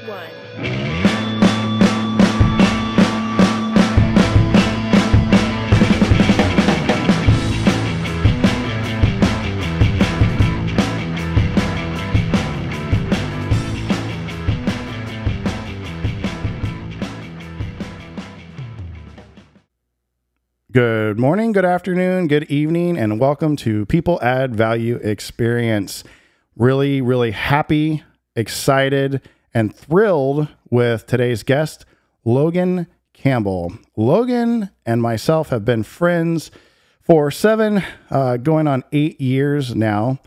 1. Good morning, good afternoon, good evening, and welcome to People Add Value Experience. Really, really happy, excited, and thrilled with today's guest, Logan Campbell. Logan and myself have been friends for 7, going on 8 years now.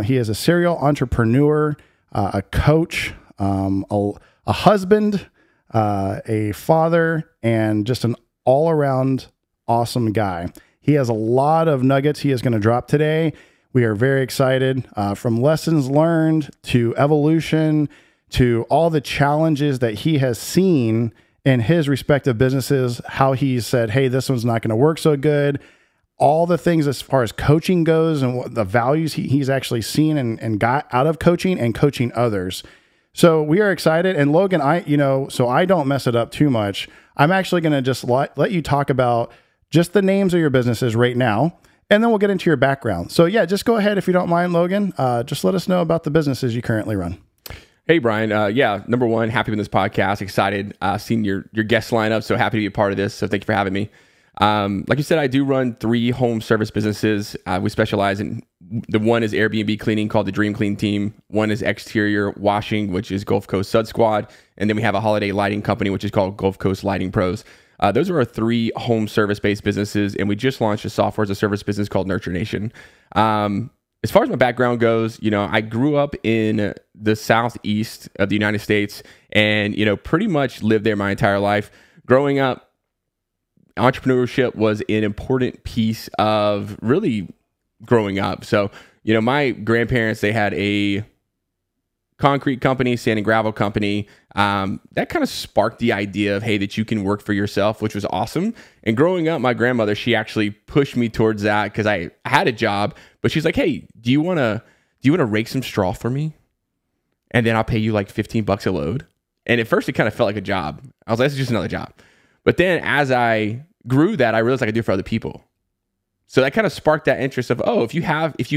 He is a serial entrepreneur, a coach, a husband, a father, and just an all-around awesome guy. He has a lot of nuggets he is going to drop today. We are very excited, from lessons learned to evolution to all the challenges that he has seen in his respective businesses, how he said, hey, this one's not going to work so good. All the things as far as coaching goes and what the values he's actually seen and got out of coaching and coaching others. So we are excited. And Logan, so I don't mess it up too much, I'm actually going to just let you talk about just the names of your businesses right now, and then we'll get into your background. So yeah, just go ahead if you don't mind, Logan. Just let us know about the businesses you currently run. Hey, Brian. Number one, happy with this podcast. Excited seeing your guest lineup. So happy to be a part of this. So thank you for having me. Like you said, I do run 3 home service businesses. We specialize in, the one is Airbnb cleaning called the Dream Clean Team. One is exterior washing, which is Gulf Coast Sud Squad. And then we have a holiday lighting company, which is called Gulf Coast Lighting Pros. Those are our 3 home service-based businesses, and we just launched a software as a service business called Nurture Nation. As far as my background goes, I grew up in the southeast of the United States and, pretty much lived there my entire life. Growing up, entrepreneurship was an important piece of really growing up. So, my grandparents, they had a concrete company, sand and gravel company. That kind of sparked the idea of, hey, that you can work for yourself, which was awesome. And growing up, my grandmother, she actually pushed me towards that because I had a job, but she's like, hey, do you want to rake some straw for me? And then I'll pay you like $15 a load. And at first it kind of felt like a job. I was like, this is just another job. But then as I grew that, I realized I could do it for other people. So that kind of sparked that interest of, if you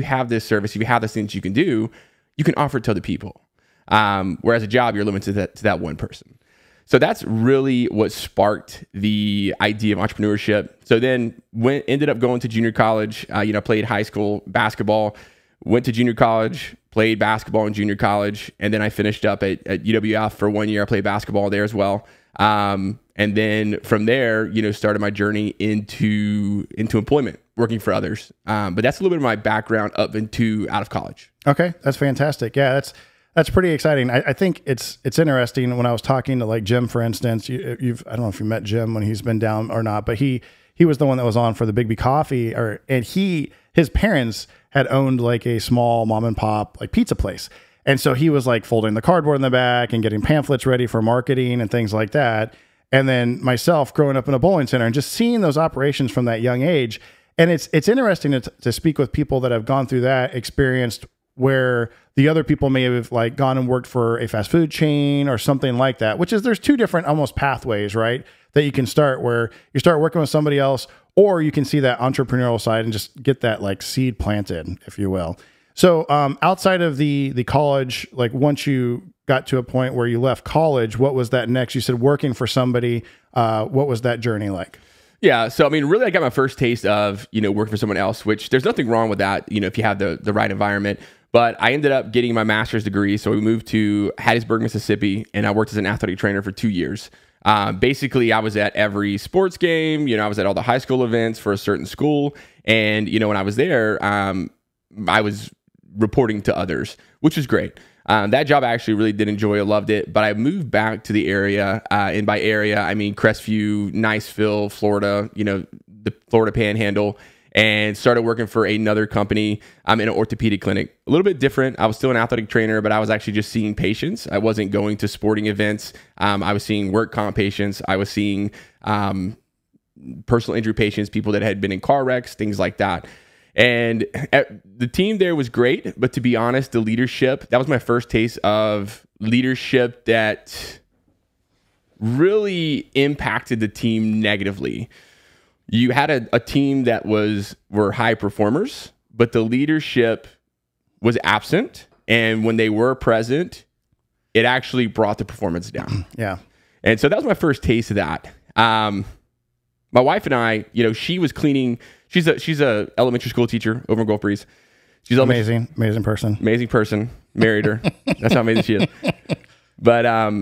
have this service, if you have this thing that you can do, you can offer it to other people. Whereas a job, you're limited to that one person. So that's really what sparked the idea of entrepreneurship. So then ended up going to junior college, played high school basketball, went to junior college, played basketball in junior college. And then I finished up at UWF for 1 year. I played basketball there as well. And then from there, started my journey into employment, working for others. But that's a little bit of my background up into out of college. Okay. That's fantastic. Yeah. That's pretty exciting. I think it's interesting when I was talking to like Jim, for instance. I don't know if you met Jim when he's been down or not, but he was the one that was on for the Big B Coffee, and his parents had owned like a small mom and pop like pizza place, and so he was like folding the cardboard in the back and getting pamphlets ready for marketing and things like that. And then myself growing up in a bowling center and just seeing those operations from that young age, and it's interesting to speak with people that have gone through that, experienced where the other people may have like gone and worked for a fast food chain or something like that, which is there's 2 different almost pathways, right? That you can start, where you start working with somebody else, or you can see that entrepreneurial side and just get that like seed planted, if you will. So outside of the college, like once you got to a point where you left college, what was that next? You said working for somebody. What was that journey like? Yeah. So, really, I got my first taste of, working for someone else, which there's nothing wrong with that, if you have the right environment. But I ended up getting my master's degree. So we moved to Hattiesburg, Mississippi, and I worked as an athletic trainer for 2 years. Basically, I was at every sports game. I was at all the high school events for a certain school. And, when I was there, I was reporting to others, which was great. That job I actually really did enjoy. I loved it. But I moved back to the area. And by area, I mean Crestview, Niceville, Florida, the Florida Panhandle. And started working for another company in an orthopedic clinic. A little bit different. I was still an athletic trainer, but I was actually just seeing patients. I wasn't going to sporting events. I was seeing work comp patients. I was seeing personal injury patients, people that had been in car wrecks, things like that. And the team there was great, but to be honest, the leadership, that was my first taste of leadership that really impacted the team negatively. You had a team that were high performers, but the leadership was absent. And when they were present, it actually brought the performance down. Yeah. And so that was my first taste of that. My wife and I, she was cleaning. She's a elementary school teacher over in Gulf Breeze. She's amazing person. Married her. That's how amazing she is. But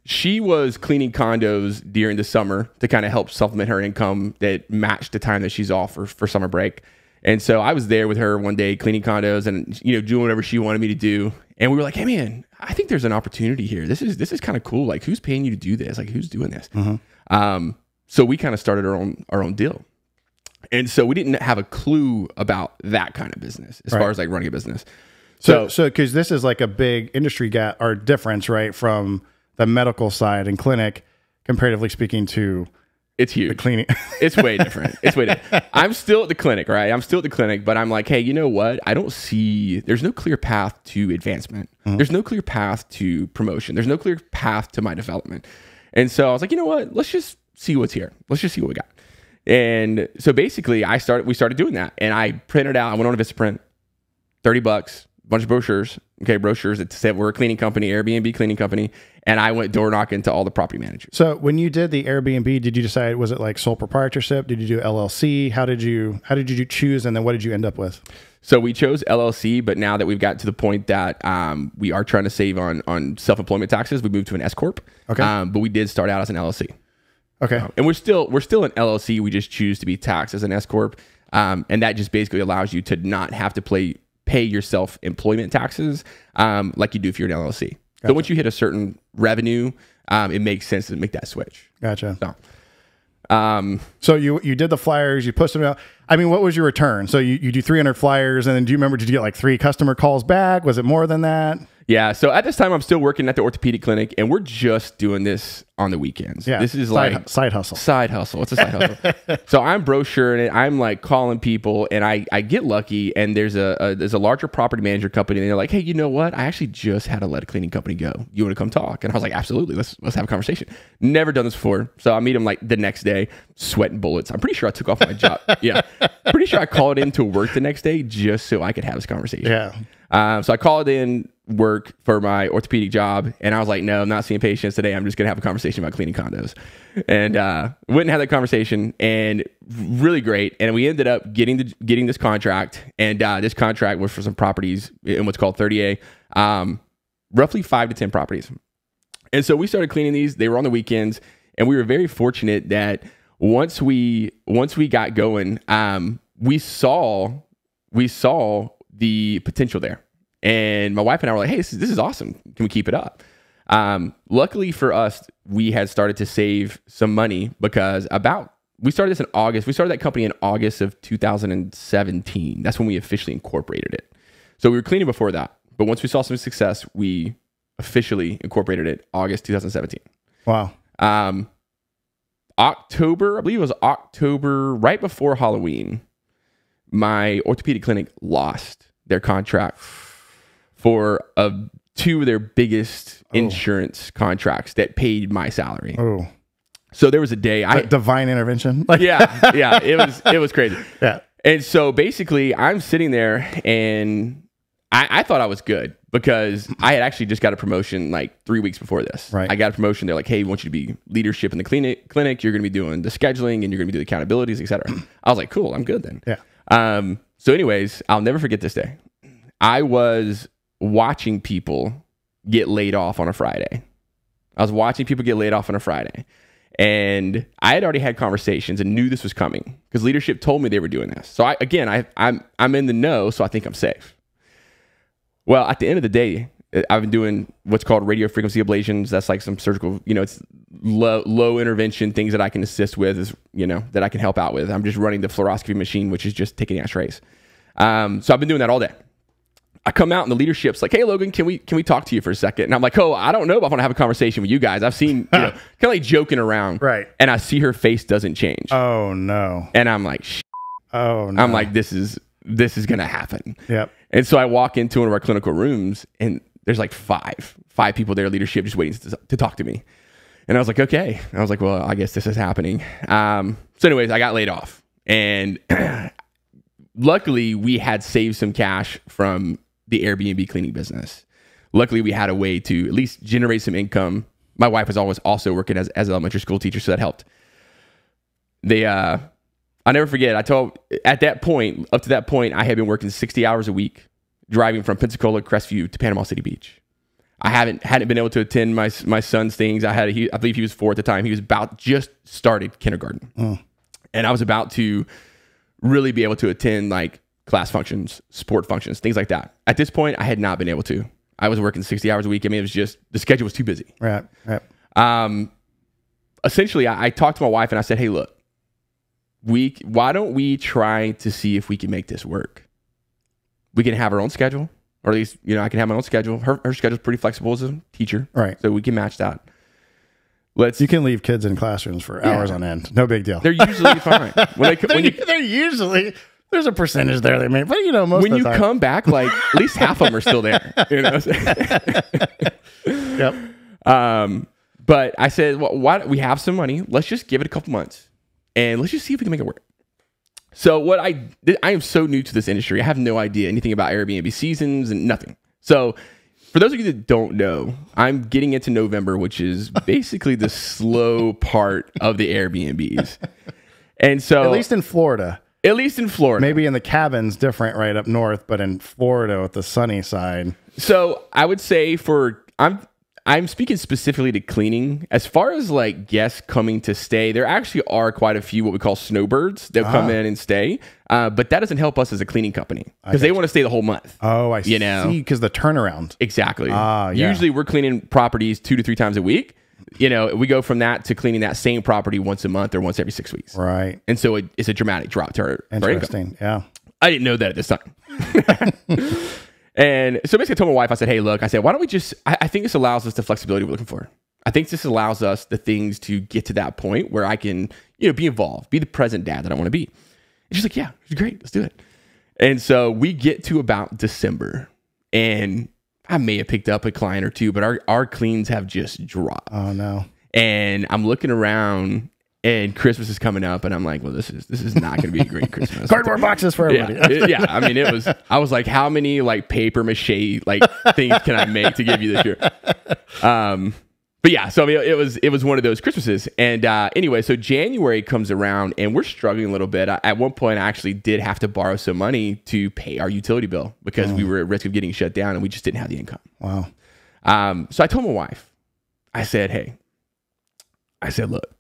she was cleaning condos during the summer to kind of help supplement her income that matched the time that she's off for summer break. And so I was there with her one day cleaning condos and doing whatever she wanted me to do. And we were like, hey man, I think there's an opportunity here. This is kind of cool. Like, who's paying you to do this? Like, who's doing this? Mm-hmm. So we kind of started our own deal. And so we didn't have a clue about that kind of business as far as like running a business. So because this is like a big industry gap or difference, right, from the medical side and clinic, comparatively speaking to it's huge. The cleaning. It's way different. I'm still at the clinic, right? I'm still at the clinic, but I'm like, hey, you know what? There's no clear path to advancement. Mm-hmm. There's no clear path to promotion. There's no clear path to my development. And so I was like, you know what? Let's just see what's here. Let's just see what we got. And so basically we started doing that. And I printed out, I went on a Vistaprint, $30, a bunch of brochures. Okay, brochures that said we're a cleaning company, Airbnb cleaning company. And I went door knocking to all the property managers. So when you did the Airbnb, did you decide, was it like sole proprietorship? Did you do LLC? How did you choose? And then what did you end up with? So we chose LLC, but now that we've got to the point that we are trying to save on self-employment taxes, we moved to an S Corp. Okay. But we did start out as an LLC. Okay. And we're still an LLC. We just choose to be taxed as an S Corp. And that just basically allows you to not have to pay your self-employment taxes like you do if you're an LLC. Gotcha. So once you hit a certain revenue, it makes sense to make that switch. Gotcha. So you did the flyers, you posted them out. I mean, what was your return? So you do 300 flyers, and then do you remember, did you get like 3 customer calls back? Was it more than that? Yeah. So at this time, I'm still working at the orthopedic clinic, and we're just doing this on the weekends. Yeah. This is like side hustle. Side hustle. It's a side hustle. So I'm brochuring it. I'm like calling people, and I get lucky. And there's a larger property manager company, and they're like, hey, you know what? I actually just had to let a cleaning company go. You want to come talk? And I was like, absolutely. Let's have a conversation. Never done this before. So I meet them like the next day, sweating bullets. I'm pretty sure I took off my job. Yeah. Pretty sure I called in to work the next day just so I could have this conversation. Yeah. So I called in work for my orthopedic job, and I was like, no, I'm not seeing patients today. I'm just going to have a conversation about cleaning condos. And went and had that conversation, and really great. And we ended up getting this contract, and this contract was for some properties in what's called 30A, roughly 5 to 10 properties. And so we started cleaning these. They were on the weekends, and we were very fortunate that once we got going, we saw the potential there. And my wife and I were like, hey, this is awesome. Can we keep it up? Luckily for us, we had started to save some money because we started this in August. We started that company in August of 2017. That's when we officially incorporated it. So we were cleaning before that. But once we saw some success, we officially incorporated it August 2017. Wow. October, I believe it was October, right before Halloween, my orthopedic clinic lost their contract for 2 of their biggest insurance contracts that paid my salary. Oh, so there was a day divine intervention. Yeah, it was crazy. Yeah, and so basically, I'm sitting there, and I thought I was good because I had actually just got a promotion like 3 weeks before this. Right. I got a promotion. They're like, hey, we want you to be leadership in the clinic. You're going to be doing the scheduling, and you're going to be doing the accountabilities, et cetera. I was like, cool, I'm good then. Yeah. So anyways, I'll never forget this day. I was watching people get laid off on a Friday. And I had already had conversations and knew this was coming because leadership told me they were doing this. So I'm in the know, so I think I'm safe. Well, at the end of the day, I've been doing what's called radio frequency ablations. That's like some surgical, it's low intervention things that I can assist with, that I can help out with. I'm just running the fluoroscopy machine, which is just taking X-rays. So I've been doing that all day. I come out and the leadership's like, hey, Logan, can we talk to you for a second? And I'm like, oh, I don't know if I want to have a conversation with you guys. I've seen, kind of like joking around. Right. And I see her face doesn't change. Oh, no. And I'm like, oh, no. I'm like, this is going to happen. Yep. And so I walk into one of our clinical rooms, and there's like five 5 people there, leadership, just waiting to talk to me. And I was like, okay. And I was like, well, I guess this is happening. So anyways, I got laid off. And luckily, we had saved some cash from the Airbnb cleaning business. Luckily, we had a way to at least generate some income. My wife was always also working as an elementary school teacher, so that helped. I'll never forget, up to that point, I had been working 60 hours a week, driving from Pensacola, Crestview to Panama City Beach. I hadn't been able to attend my son's things. I believe he was 4 at the time. He was just started kindergarten. And I was about to really be able to attend like class functions, sport functions, things like that. At this point, I had not been able to. I was working 60 hours a week. I mean, it was just, the schedule was too busy. Right. Essentially, I talked to my wife and I said, hey, look, why don't we try to see if we can make this work? We can have our own schedule, or at least, I can have my own schedule. Her schedule's pretty flexible as a teacher. Right. So we can match that. You can leave kids in classrooms for hours on end. No big deal. They're usually fine. They're usually, there's a percentage there they make, but most when of the you time. come back, like at least half of them are still there. Yep. But I said, well, why we have some money? Let's just give it a couple months and let's just see if we can make it work. So what I am so new to this industry. I have no idea anything about Airbnb seasons and nothing. So for those of you that don't know, I'm getting into November, which is basically the slow part of the Airbnbs. And so at least in Florida. Maybe in the cabins, different right up north, but in Florida with the sunny side. So I would say I'm speaking specifically to cleaning. As far as like guests coming to stay, there actually are quite a few what we call snowbirds that come in and stay. But that doesn't help us as a cleaning company because they want to stay the whole month. Oh, I see. Because the turnaround. Exactly. Usually we're cleaning properties 2 to 3 times a week. We go from that to cleaning that same property once a month or once every 6 weeks. Right. And so it's a dramatic drop to our Interesting. Yeah. I didn't know that at this time. And so basically I told my wife, I said, hey, look, why don't we just, I think this allows us the flexibility we're looking for. I think this allows us the things to get to that point where I can, be involved, be the present dad that I want to be. And she's like, yeah, it's great. Let's do it. And so we get to about December and I may have picked up a client or two, but our cleans have just dropped. Oh no. And I'm looking around and Christmas is coming up and I'm like, well, this is not going to be a great Christmas. Cardboard boxes for everybody. I mean, I was like, how many like paper mache like things can I make to give you this year? But yeah, so I mean, it was one of those Christmases. And anyway, so January comes around and we're struggling a little bit. At one point, I actually did have to borrow some money to pay our utility bill because we were at risk of getting shut down and we just didn't have the income. Wow. So I told my wife, I said, look,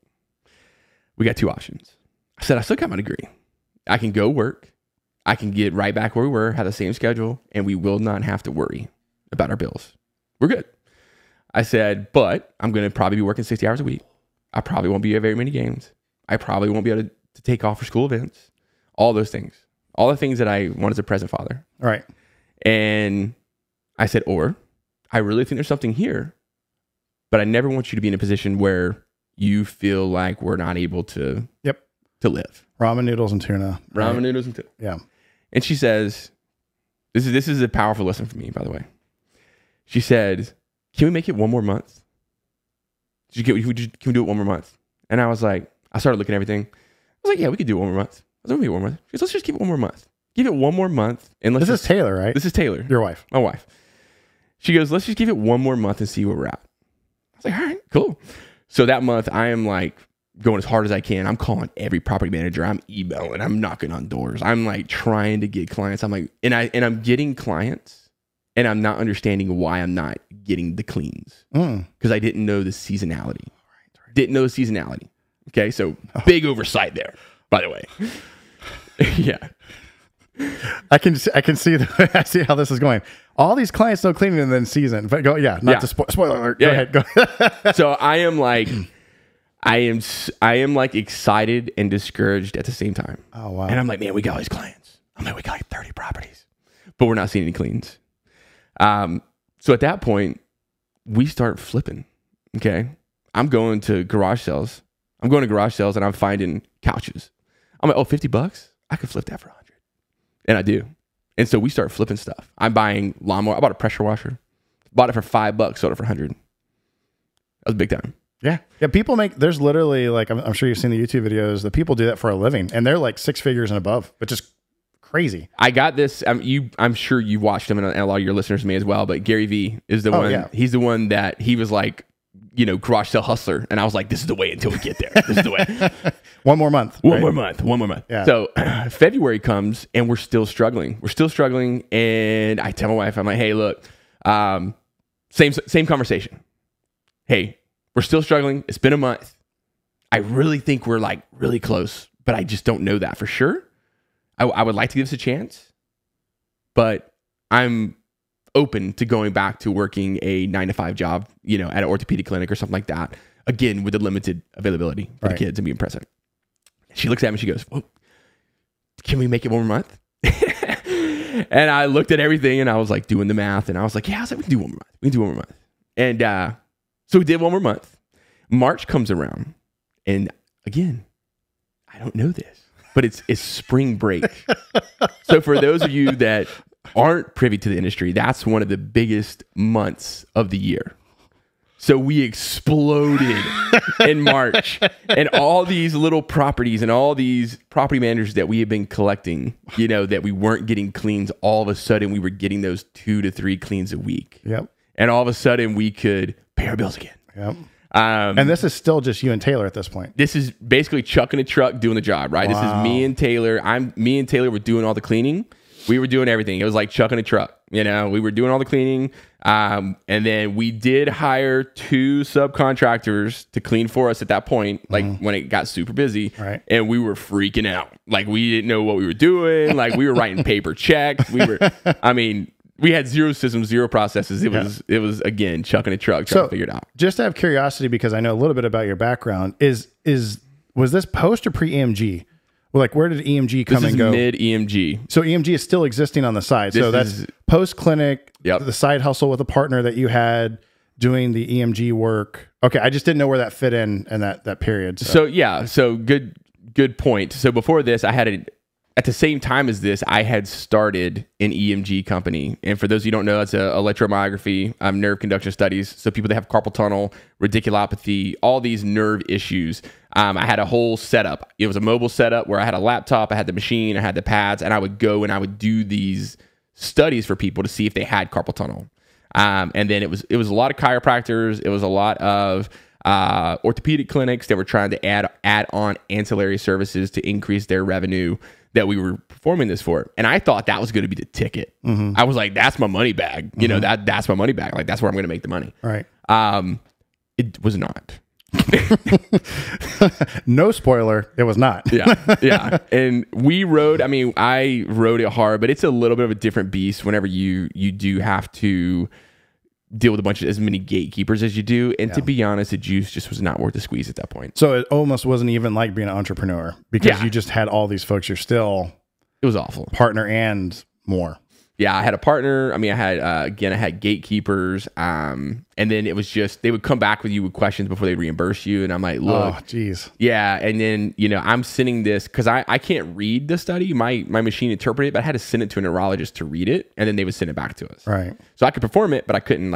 we got 2 options. I said, I still got my degree. I can go work. I can get right back where we were, have the same schedule, and we will not have to worry about our bills. We're good. I said, but I'm going to probably be working 60 hours a week. I probably won't be at very many games. I probably won't be able to take off for school events. All those things. All the things that I want as a present father. Right. And I said, or I really think there's something here, but I never want you to be in a position where you feel like we're not able to live. Ramen noodles and tuna. Ramen noodles and tuna. Yeah. And she says, this is a powerful lesson for me, by the way. She said, can we make it one more month? Can we do it one more month? And I was like, I started looking at everything. I was like, yeah, we could do it one more month. I was like, maybe one more month. She goes, let's just give it one more month. Give it one more month. And this is Taylor, right? This is Taylor. Your wife. My wife. She goes, let's just give it one more month and see where we're at. I was like, all right, cool. So that month, I am like going as hard as I can. I'm calling every property manager. I'm emailing. I'm knocking on doors. I'm like trying to get clients. I'm like, and I'm getting clients, and I'm not understanding why I'm not getting the cleans because I didn't know the seasonality. Didn't know the seasonality. Okay, so big oversight there, by the way. Yeah. I can see I see how this is going. All these clients don't clean in the season. But to spoiler alert. Go ahead. Go. So I am like excited and discouraged at the same time. Oh wow. And I'm like, man, we got all these clients. I'm like, we got like 30 properties, but we're not seeing any cleans. So at that point, we start flipping. Okay. I'm going to garage sales and I'm finding couches. I'm like, oh, $50? I could flip that for 100. And I do. And so we start flipping stuff. I'm buying lawnmower. I bought a pressure washer, Bought it for $5, sold it for 100. That was big time. Yeah. Yeah. People there's literally like, I'm sure you've seen the YouTube videos that people do that for a living, and they're like 6 figures and above, which is crazy. I got this. I'm sure you watched him, and a lot of your listeners may as well, but Gary Vee is the one. Yeah. He's the one that he was like, garage sale hustler. And I was like, this is the way until we get there. This is the way. One more month. One more month. Yeah. So February comes and we're still struggling. And I tell my wife, I'm like, hey, look, same conversation. Hey, we're still struggling. It's been a month. I really think we're like really close, but I just don't know that for sure. I would like to give this a chance, but I'm open to going back to working a 9-to-5 job, at an orthopedic clinic or something like that. Again, with the limited availability for the kids and being present. She looks at me and she goes, well, can we make it 1 more month? And I looked at everything and I was like doing the math and I was like, yeah, we can do 1 more month. We can do 1 more month. And so we did 1 more month. March comes around and again, I don't know this, but it's spring break. So for those of you that aren't privy to the industry, that's one of the biggest months of the year. So we exploded in March, and all these little properties and all these property managers that we had been collecting, that we weren't getting cleans, all of a sudden we were getting those 2 to 3 cleans a week. Yep. And all of a sudden we could pay our bills again. Yep. And this is still just you and Taylor at this point. This is basically Chuck in a truck doing the job, right? Wow. This is me and Taylor. Me and Taylor were doing all the cleaning. We were doing everything. It was like Chuck in a truck. We were doing all the cleaning. And then we did hire 2 subcontractors to clean for us at that point, like when it got super busy. Right. And we were freaking out. Like we didn't know what we were doing. Like we were writing paper checks. We had 0 systems, 0 processes. It was again, Chuck in a truck trying to figure it out. Just out of curiosity, because I know a little bit about your background, was this post or pre-EMG? Well, like where did EMG come and go? Mid EMG. So EMG is still existing on the side. So that's post clinic, the side hustle with a partner that you had doing the EMG work. Okay, I just didn't know where that fit in that period. So good point. So before this, at the same time as this, I had started an EMG company. And for those of you who don't know, it's electromyography, nerve conduction studies. So people that have carpal tunnel, radiculopathy, all these nerve issues. I had a whole setup. It was a mobile setup where I had a laptop, I had the machine, I had the pads, and I would go and I would do these studies for people to see if they had carpal tunnel. And then it was a lot of chiropractors. It was a lot of orthopedic clinics that were trying to add on ancillary services to increase their revenue that we were performing this for. And I thought that was going to be the ticket. I was like, that's my money bag. That's my money bag. Like that's where I'm going to make the money. Right. It was not. No spoiler. It was not. Yeah. And I rode it hard, but it's a little bit of a different beast whenever you do have to deal with as many gatekeepers as you do. And to be honest, the juice just was not worth the squeeze at that point. So it almost wasn't even like being an entrepreneur because you just had all these folks. You're still, it was awful. Partner and more. Yeah, I had a partner. I had gatekeepers. And then it was just, they would come back with you with questions before they reimburse you. And I'm like, look. Oh, geez. Yeah. And then, I'm sending this because I can't read the study. My machine interpreted it, but I had to send it to a neurologist to read it. And then they would send it back to us. Right. So I could perform it, but I couldn't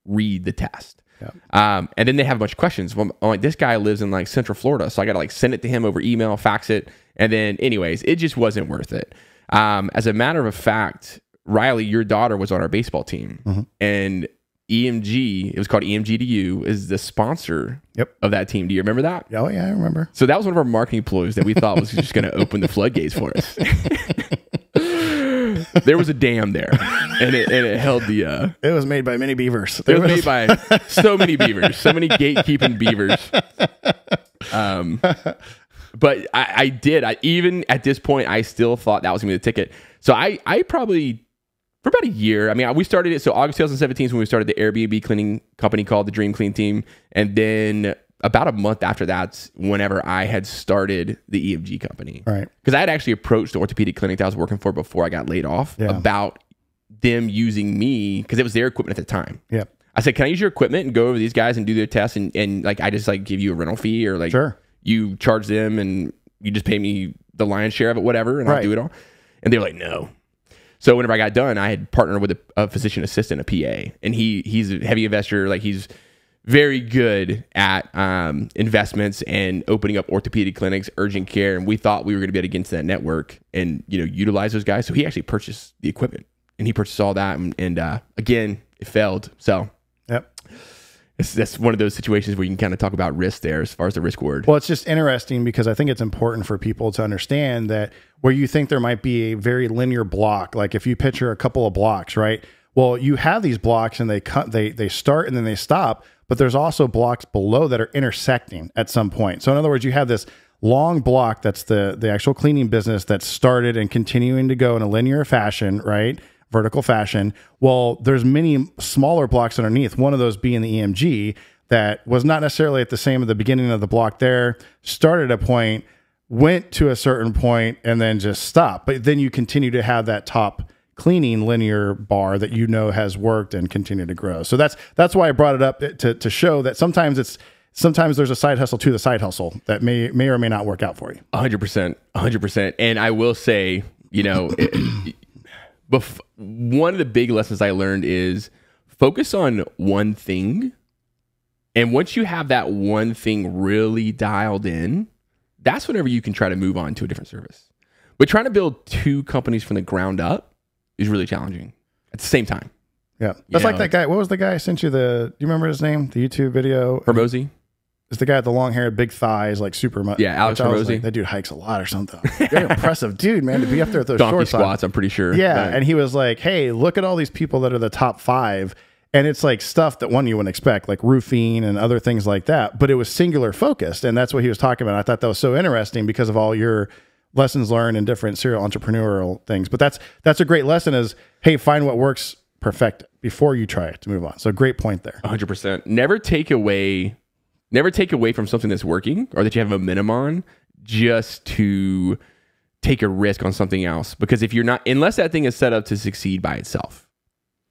read the test. Yep. And then they have a bunch of questions. Well, I'm like, this guy lives in Central Florida. So I got to send it to him over email, fax it. And then anyways, it just wasn't worth it. As a matter of fact, Riley, your daughter was on our baseball team, and EMG, it was called EMGDU, is the sponsor of that team. Do you remember that? Oh, yeah, I remember. So that was one of our marketing ploys that we thought was just going to open the floodgates for us. There was a dam there, and it held the... It was made by many beavers. It was made by so many beavers, so many gatekeeping beavers. But I did. Even at this point, I still thought that was going to be the ticket. So I probably... For about a year. We started it. So August 2017 is when we started the Airbnb cleaning company called the Dream Clean Team. And then about a month after that, whenever I had started the EMG company. Right. Because I had actually approached the orthopedic clinic that I was working for before I got laid off about them using me because it was their equipment at the time. Yeah. I said, can I use your equipment and go over these guys and do their tests? And I just give you a rental fee or sure. You charge them and you just pay me the lion's share of it, whatever. And I'll do it all. And they were like, no. So whenever I got done, I had partnered with a physician assistant, a PA, and he's a heavy investor. Like he's very good at investments and opening up orthopedic clinics, urgent care. And we thought we were going to be able to get into that network and, utilize those guys. So he actually purchased the equipment and he purchased all that. And again, it failed. So yep. That's one of those situations where you can kind of talk about risk there as far as the risk word. Well, it's just interesting because I think it's important for people to understand that where you think there might be a very linear block, like if you picture a couple of blocks, right? Well, you have these blocks and they start and then they stop, but there's also blocks below that are intersecting at some point. So in other words, you have this long block that's the actual cleaning business that started and continuing to go in a linear fashion, right? Vertical fashion. Well, there's many smaller blocks underneath, one of those being the EMG that was not necessarily at the same at the beginning of the block there, started a point, went to a certain point, and then just stopped. But then you continue to have that top cleaning linear bar that has worked and continued to grow. So that's why I brought it up to show that sometimes there's a side hustle to the side hustle that may or may not work out for you. 100%. And I will say, one of the big lessons I learned is focus on one thing. And once you have that one thing really dialed in, that's whenever you can try to move on to a different service. But trying to build two companies from the ground up is really challenging at the same time. Yeah. That's like that guy. What was the guy I sent you do you remember his name? The YouTube video? Hermosi? It's the guy with the long hair, big thighs, like super much. Yeah, Alex Hermosi. Like, that dude hikes a lot or something. Very impressive dude, man, to be up there with those donkey shorts squats, on. I'm pretty sure. Yeah, and he was like, hey, look at all these people that are the top 5. And it's like stuff that you wouldn't expect, like roofing and other things like that. But it was singular focused. And that's what he was talking about. I thought that was so interesting because of all your lessons learned in different serial entrepreneurial things. But that's a great lesson is, hey, find what works, perfect it before you try it to move on. So great point there. 100%. Never take away from something that's working or that you have momentum on just to take a risk on something else. Because if you're not, unless that thing is set up to succeed by itself,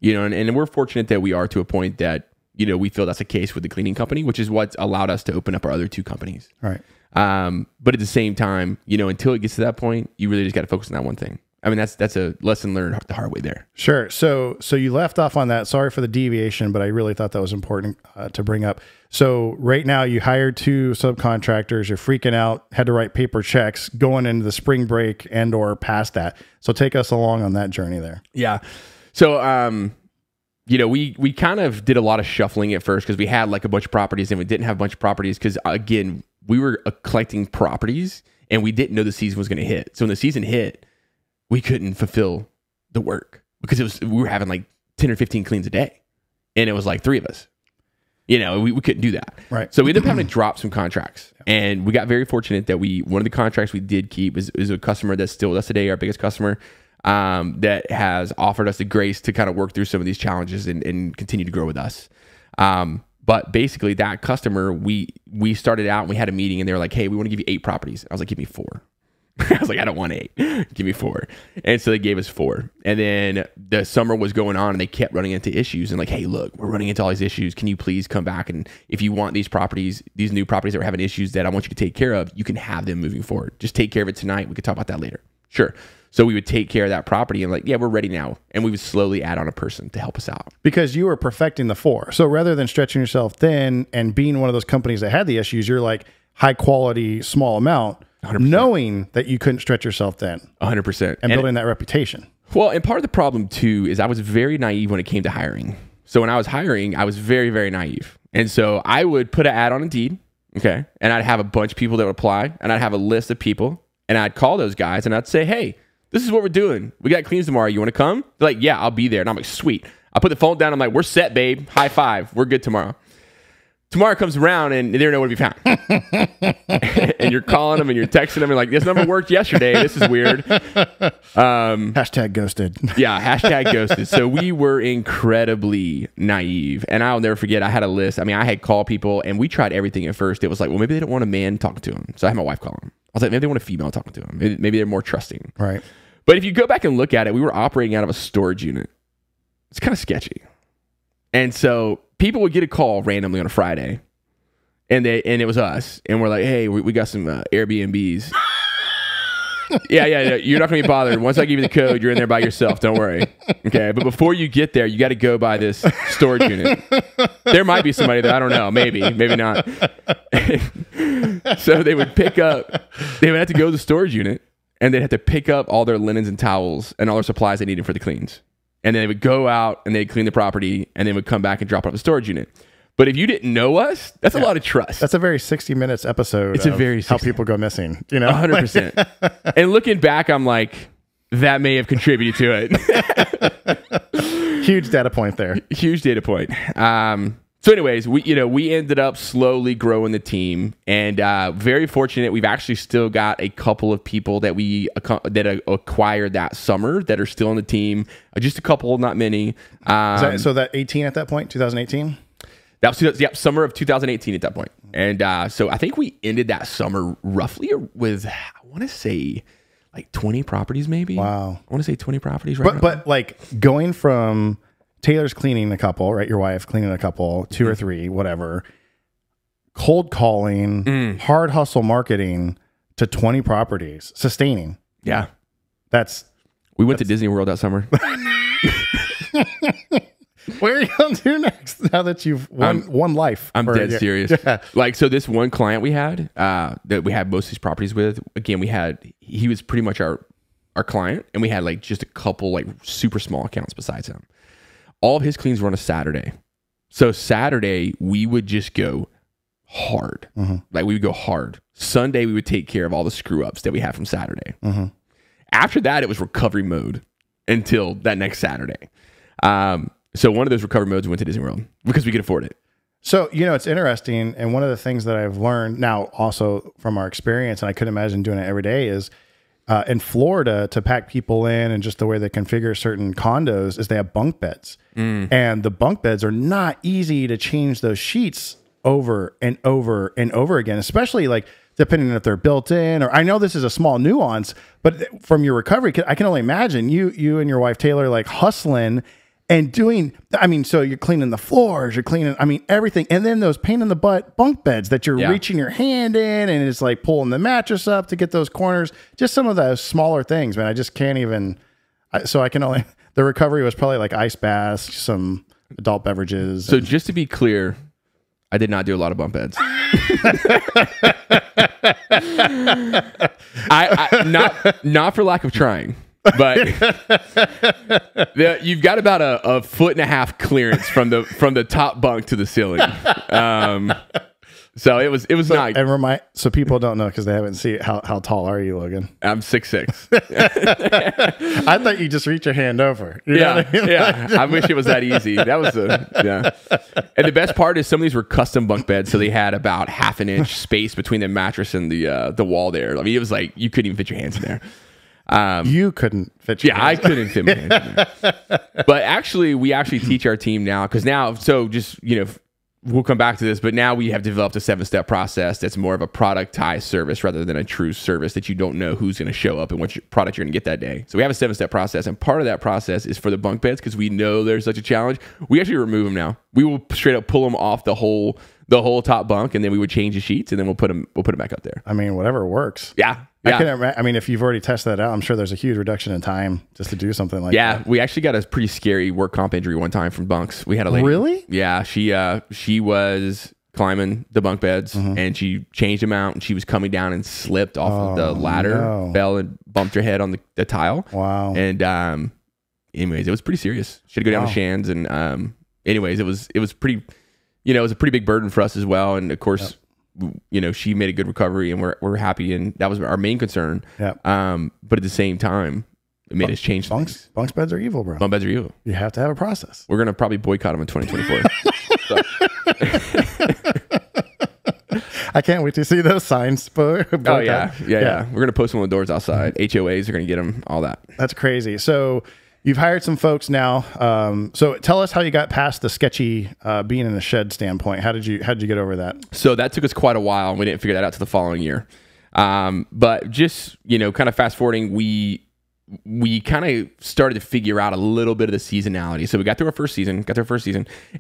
and we're fortunate that we are to a point that, we feel that's the case with the cleaning company, which is what's allowed us to open up our other 2 companies. Right. But at the same time, until it gets to that point, you really just got to focus on that one thing. I mean, that's a lesson learned the hard way there. Sure. So you left off on that. Sorry for the deviation, but I really thought that was important to bring up. So right now you hired 2 subcontractors. You're freaking out, had to write paper checks going into the spring break and or past that. So take us along on that journey there. Yeah. So, we kind of did a lot of shuffling at first because we had like a bunch of properties and we didn't have a bunch of properties because again, we were collecting properties and we didn't know the season was going to hit. So when the season hit, we couldn't fulfill the work because we were having like 10 or 15 cleans a day and it was like 3 of us. We couldn't do that. Right. So we ended up having to drop some contracts. And we got very fortunate that one of the contracts we did keep is a customer that's still with us today, our biggest customer, that has offered us the grace to kind of work through some of these challenges and continue to grow with us. But basically that customer, we started out and we had a meeting and they were like, hey, we want to give you 8 properties. I was like, give me 4. I was like, I don't want 8. Give me 4. And so they gave us 4. And then the summer was going on and they kept running into issues and like, hey, look, we're running into all these issues. Can you please come back? And if you want these properties, these new properties that we're having issues that I want you to take care of, you can have them moving forward. Just take care of it tonight. We could talk about that later. Sure. So we would take care of that property and like, yeah, we're ready now. And we would slowly add on a person to help us out. Because you were perfecting the 4. So rather than stretching yourself thin and being one of those companies that had the issues, you're like high quality, small amount, 100%. Knowing that you couldn't stretch yourself thin. 100%. And building that reputation. Well, and part of the problem too is I was very naive when it came to hiring. So when I was hiring, I was very, very naive. And so I would put an ad on Indeed, okay? And I'd have a bunch of people that would apply and I'd have a list of people and I'd call those guys and I'd say, hey, this is what we're doing. We got cleans tomorrow. You want to come? They're like, yeah, I'll be there. And I'm like, sweet. I put the phone down. I'm like, we're set, babe. High five. We're good tomorrow. Tomorrow comes around and they're nowhere to be found. And you're calling them and you're texting them and like, this number worked yesterday. This is weird. Hashtag ghosted. Yeah, hashtag ghosted. So we were incredibly naive. And I'll never forget, I had a list. I mean, I had called people and we tried everything at first. It was like, well, maybe they don't want a man talking to them. So I had my wife call them. I was like, maybe they want a female talking to them. Maybe they're more trusting. Right. But if you go back and look at it, we were operating out of a storage unit. It's kind of sketchy. And so people would get a call randomly on a Friday and it was us. And we're like, hey, we got some Airbnbs. Yeah. You're not going to be bothered. Once I give you the code, you're in there by yourself. Don't worry. Okay. But before you get there, you got to go by this storage unit. There might be somebody there. I don't know. Maybe not. So they would have to go to the storage unit, and they'd have to pick up all their linens and towels and all their supplies they needed for the cleans. And then they would go out and they'd clean the property, and they would come back and drop it off the storage unit. But if you didn't know us, that's a lot of trust. That's a very 60 Minutes episode. It's a very how people go missing, you know? 100%. And looking back, I'm like, that may have contributed to it. Huge data point there. Huge data point. So anyways, we ended up slowly growing the team, and very fortunate. We've actually still got a couple of people that we acquired that summer that are still on the team. Just a couple, not many. So that 18 at that point, 2018? That was summer of 2018 at that point. And so I think we ended that summer roughly with, I want to say, like 20 properties maybe. Wow. I want to say 20 properties right now. But like going from Taylor's cleaning a couple, right? Your wife cleaning a couple, 2 or 3, whatever. Cold calling, hard hustle marketing to 20 properties, sustaining. Yeah. We went to Disney World that summer. Where are you going to do next now that you've won life? I'm dead serious. Yeah. Like, so this one client we had that we had most of these properties with, again, he was pretty much our client, and we had like just a couple like super small accounts besides him. All of his cleans were on a Saturday. So Saturday, we would just go hard. Mm-hmm. Like, we would go hard. Sunday, we would take care of all the screw ups that we had from Saturday. Mm-hmm. After that, it was recovery mode until that next Saturday. So one of those recovery modes, we went to Disney World because we could afford it. So, it's interesting. And one of the things that I've learned now also from our experience, and I couldn't imagine doing it every day, is in Florida, to pack people in and just the way they configure certain condos is they have bunk beds. And the bunk beds are not easy to change those sheets over and over and over again, especially like depending on if they're built in, or I know this is a small nuance, but from your recovery, I can only imagine you and your wife, Taylor, like hustling and doing, so you're cleaning the floors, you're cleaning, everything. And then those pain in the butt bunk beds that you're reaching your hand in, and it's like pulling the mattress up to get those corners, just some of those smaller things, man. I just can't even, the recovery was probably like ice baths, some adult beverages. So just to be clear, I did not do a lot of bunk beds. Not for lack of trying. But you've got about a 1.5 foot clearance from the top bunk to the ceiling. So it was not. And so people don't know because they haven't seen it. How tall are you, Logan? I'm 6'6". I thought you just reach your hand over. Yeah. I wish it was that easy. That was And the best part is some of these were custom bunk beds, so they had about 1/2 inch space between the mattress and the wall there. It was like you couldn't even fit your hands in there. You couldn't fit your hands. I couldn't fit my hands in there. But actually, we teach our team now, because we'll come back to this, but now we have developed a 7-step process that's more of a productized service rather than a true service that you don't know who's going to show up and what product you're going to get that day. So we have a 7-step process, and part of that process is for the bunk beds, because we know there's such a challenge. We actually remove them now. We will straight up pull them off the whole top bunk, and then we would change the sheets, and then we'll put them back up there. Whatever works. Yeah. If you've already tested that out, I'm sure there's a huge reduction in time just to do something like that. Yeah, we actually got a pretty scary work comp injury one time from bunks. We had a lady. Really? Yeah, she was climbing the bunk beds, and she changed them out, and she was coming down and slipped off of the ladder, fell and bumped her head on the tile. Wow. And anyways, it was pretty serious. She had to go down to Shands, and anyways, it was pretty, it was a pretty big burden for us as well. And of course, she made a good recovery, and we're happy, and that was our main concern. Yeah. But at the same time, it made us change things. Bunks beds are evil, bro. Bunk beds are evil. You have to have a process. We're gonna probably boycott them in 2024. I can't wait to see those signs. Oh yeah. We're gonna post them on the doors outside. HOAs are gonna get them. All that. That's crazy. So you've hired some folks now. So tell us how you got past the sketchy being in the shed standpoint. How did you get over that? So that took us quite a while, and we didn't figure that out till the following year. But just kind of fast forwarding, we kind of started to figure out a little bit of the seasonality. So we got through our first season,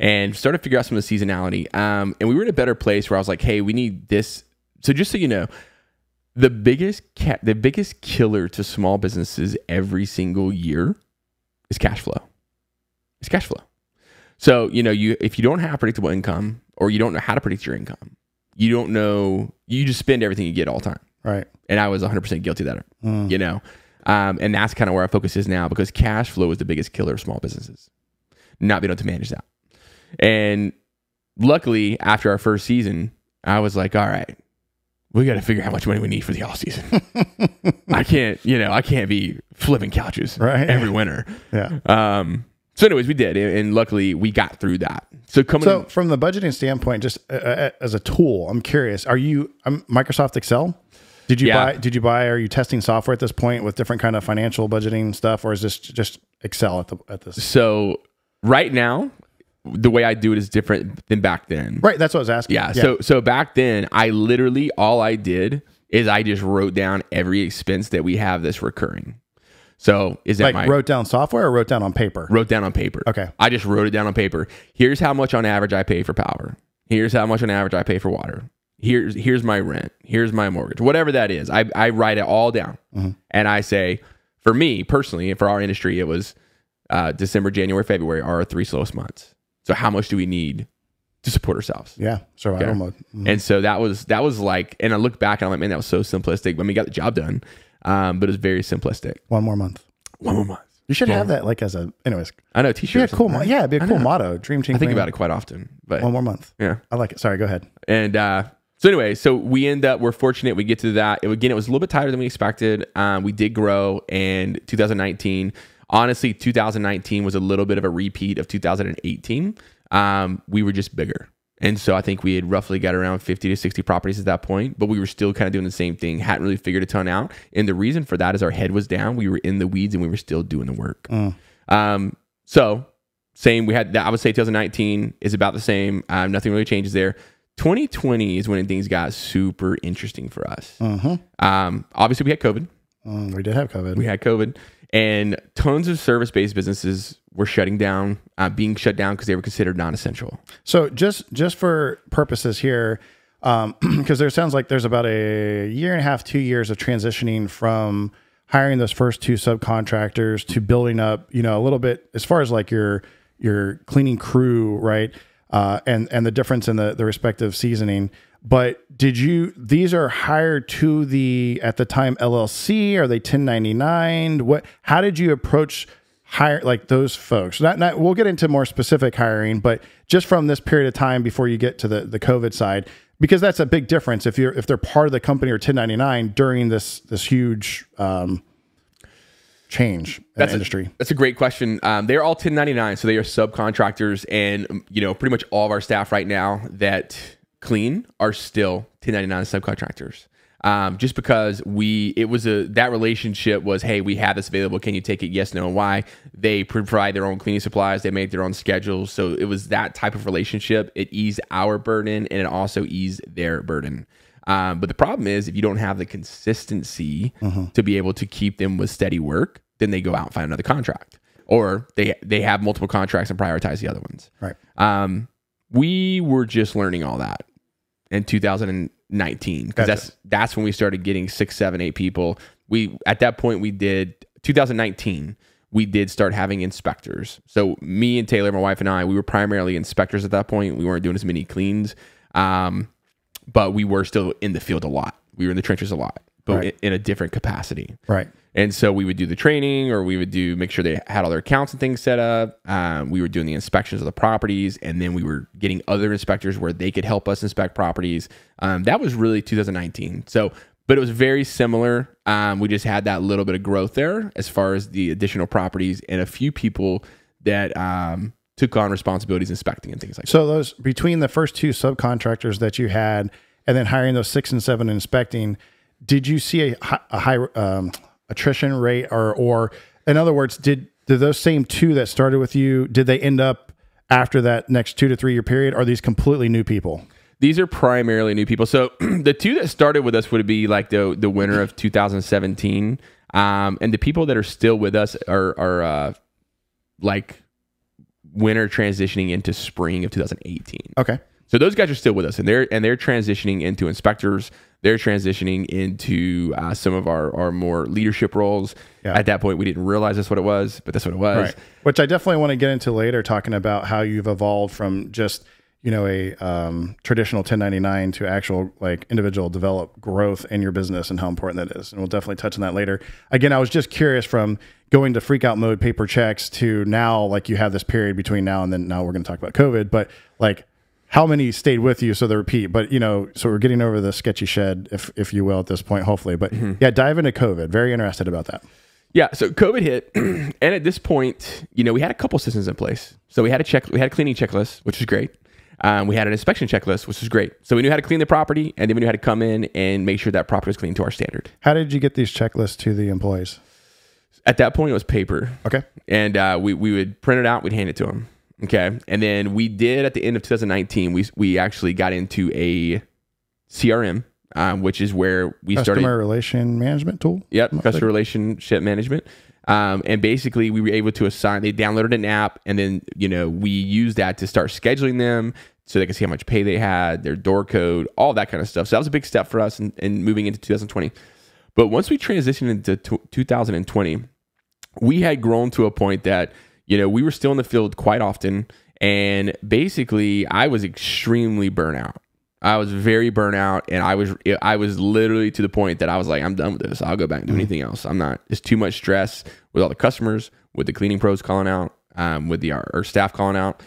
and started to figure out some of the seasonality. And we were in a better place where I was like, hey, we need this. So just so you know, The biggest killer to small businesses every single year is cash flow. It's cash flow. So, if you don't have predictable income, or you don't know how to predict your income, you don't know, you just spend everything you get all the time. Right. And I was 100% guilty of that, and that's kind of where our focus is now, because cash flow is the biggest killer of small businesses, not being able to manage that. And luckily, after our first season, I was like, all right, we got to figure out how much money we need for the off season. I can't be flipping couches every winter. Yeah. So anyways, we did. And luckily we got through that. So from the budgeting standpoint, just as a tool, I'm curious, are you Microsoft Excel? Did you buy, are you testing software at this point with different kind of financial budgeting stuff, or is this just Excel at this? So right now, the way I do it is different than back then. Right. That's what I was asking. Yeah. So back then, I literally, all I did is I just wrote down every expense that we have that's recurring. So is that wrote down software or wrote down on paper? Wrote down on paper. Okay. I just wrote it down on paper. Here's how much on average I pay for power. Here's how much on average I pay for water. Here's my rent. Here's my mortgage. Whatever that is, I write it all down. Mm-hmm. And I say, for me personally, and for our industry, it was December, January, February are our 3 slowest months. So how much do we need to support ourselves? Yeah, survival mode. Mm-hmm. And so that was like, and I look back and I'm like, man, that was so simplistic. But we got the job done, but it was very simplistic. One more month. You should have that anyways. I know, t-shirts. Be a cool, it'd be a cool motto. Dream team. I think about it quite often. But one more month. Yeah, I like it. Sorry, go ahead. And so anyway, we're fortunate we get to that. It was a little bit tighter than we expected. We did grow, and 2019. Honestly, 2019 was a little bit of a repeat of 2018. We were just bigger. And so I think we had roughly got around 50 to 60 properties at that point, but we were still kind of doing the same thing. Hadn't really figured a ton out. And the reason for that is our head was down. We were in the weeds and we were still doing the work. So same, we had that. I would say 2019 is about the same. Nothing really changes there. 2020 is when things got super interesting for us. Obviously we had COVID. We did have COVID. We had COVID. And tons of service-based businesses were being shut down because they were considered non-essential. So just for purposes here, because there sounds like there's about a year and a half, 2 years of transitioning from hiring those first 2 subcontractors to building up, a little bit as far as like your cleaning crew, right? And the difference in the respective seasoning. But these are hired to the, at the time, LLC? Are they 1099? How did you approach hire like those folks? Not we'll get into more specific hiring, but just from this period of time before you get to the COVID side, because that's a big difference if they're part of the company or 1099 during this huge change in the industry. That's a great question. They're all 1099, so they are subcontractors, and pretty much all of our staff right now that clean are still 1099 subcontractors. Just because that relationship was, hey, we have this available. Can you take it? Yes, no, and why? They provide their own cleaning supplies. They make their own schedules. So it was that type of relationship. It eased our burden and it also eased their burden. But the problem is if you don't have the consistency to be able to keep them with steady work, then they go out and find another contract, or they have multiple contracts and prioritize the other ones. Right. We were just learning all that in 2019, because that's when we started getting 6, 7, 8 people. At that point 2019, we did start having inspectors. So me and Taylor, my wife and I, we were primarily inspectors at that point. We weren't doing as many cleans, but we were still in the field a lot. We were in the trenches a lot, but in a different capacity. Right. And so we would do the training, or we would make sure they had all their accounts and things set up. We were doing the inspections of the properties, and then we were getting other inspectors where they could help us inspect properties. That was really 2019. But it was very similar. We just had that little bit of growth there as far as the additional properties and a few people that took on responsibilities inspecting and things like that. So those, between the first 2 subcontractors that you had and then hiring those 6 and 7 inspecting, did you see a high attrition rate, or in other words, did those same 2 that started with you, did they end up after that next 2 to 3 year period? Are these completely new people? These are primarily new people. So the 2 that started with us would be like the winter of 2017. And the people that are still with us are like winter transitioning into spring of 2018. Okay. So those guys are still with us, and they're transitioning into inspectors. They're transitioning into some of our more leadership roles. Yeah. At that point, we didn't realize that's what it was, but that's what it was. Right. Which I definitely want to get into later, talking about how you've evolved from just, you know, a traditional 1099 to actual like individual develop growth in your business and how important that is. And we'll definitely touch on that later. Again, I was just curious from going to freak out mode, paper checks to now, like you have this period between now and then. Now we're going to talk about COVID, but like how many stayed with you? So the repeat, but you know, so we're getting over the sketchy shed, if you will, at this point, hopefully. But yeah, dive into COVID. Very interested about that. Yeah, so COVID hit, and at this point, you know, we had a couple systems in place. So we had a cleaning checklist, which was great. We had an inspection checklist, which was great. So we knew how to clean the property, and then we knew how to come in and make sure that property was clean to our standard. How did you get these checklists to the employees? At that point, it was paper. Okay. And we would print it out, we'd hand it to them. Okay. And then we did, at the end of 2019, we actually got into a CRM, which is where we started. Customer relation management tool? Yep. Customer relationship management. And basically we were able to assign, they downloaded an app, and then, you know, we used that to start scheduling them so they could see how much pay they had, their door code, all that kind of stuff. So that was a big step for us in moving into 2020. But once we transitioned into 2020, we had grown to a point that, you know, we were still in the field quite often. And basically I was extremely burnout. I was very burnout, and I was literally to the point that I was like, I'm done with this. I'll go back and do anything else. I'm not. It's too much stress with all the customers, with the cleaning pros calling out, with our staff calling out.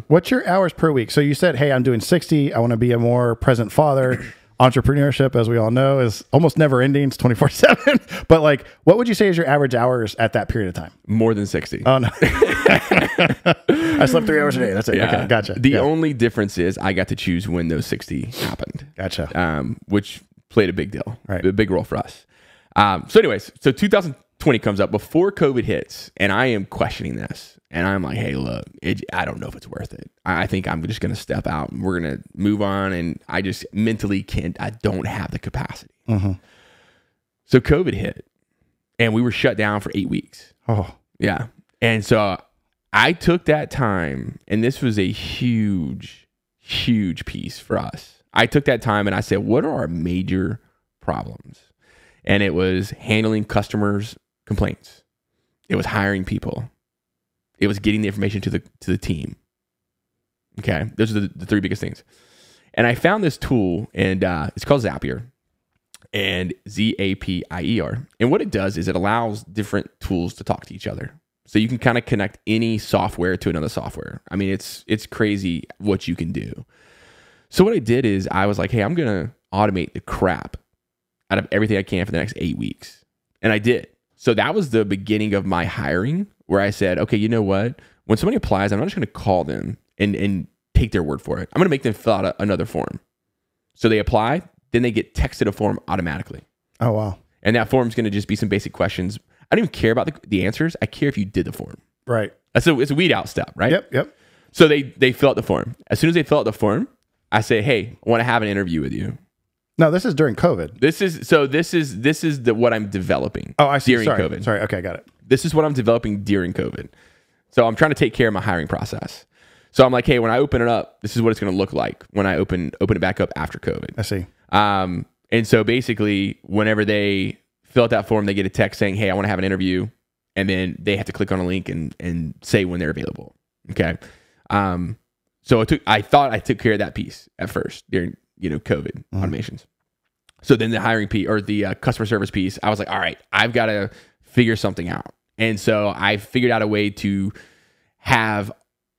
What's your hours per week? So you said, hey, I'm doing 60. I want to be a more present father. Entrepreneurship, as we all know, is almost never ending. It's 24/7. But like, what would you say is your average hours at that period of time? More than 60. Oh, no. I slept 3 hours a day. That's it. Yeah. Okay, gotcha. The only difference is I got to choose when those 60 happened. Gotcha. Which played a big deal, right? A big role for us. So anyways, so 2020 comes up before COVID hits, and I am questioning this. And I'm like, hey, look, I don't know if it's worth it. I think I'm just going to step out, and we're going to move on. And I just mentally I don't have the capacity. Mm-hmm. So COVID hit, and we were shut down for 8 weeks. Oh, yeah. And so I took that time, and this was a huge, huge piece for us. I took that time and I said, what are our major problems? And it was handling customers' complaints. It was hiring people. It was getting the information to the team. Okay, those are the three biggest things. And I found this tool, and it's called Zapier, and Zapier. And what it does is it allows different tools to talk to each other. So you can kind of connect any software to another software. I mean, it's crazy what you can do. So what I did is I was like, hey, I'm gonna automate the crap out of everything I can for the next 8 weeks, and I did. So that was the beginning of my hiring, where I said, okay, you know what? When somebody applies, I'm not just going to call them and take their word for it. I'm going to make them fill out another form. So they apply, then they get texted a form automatically. Oh, wow. And that form's going to just be some basic questions. I don't even care about the answers. I care if you did the form. Right. It's a weed out step, right? Yep. So they fill out the form. As soon as they fill out the form, I say, hey, I want to have an interview with you. No, this is during COVID. This is what I'm developing. Oh, I see. During COVID. Sorry. Okay, got it. This is what I'm developing during COVID. So I'm trying to take care of my hiring process. So I'm like, hey, when I open it up, this is what it's going to look like when I open it back up after COVID. I see. And so basically, whenever they fill out that form, they get a text saying, hey, I want to have an interview. And then they have to click on a link and say when they're available. Okay. So I thought I took care of that piece at first during, COVID automations. So then the hiring piece, or the customer service piece, I was like, all right, I've got to figure something out. And so I figured out a way to have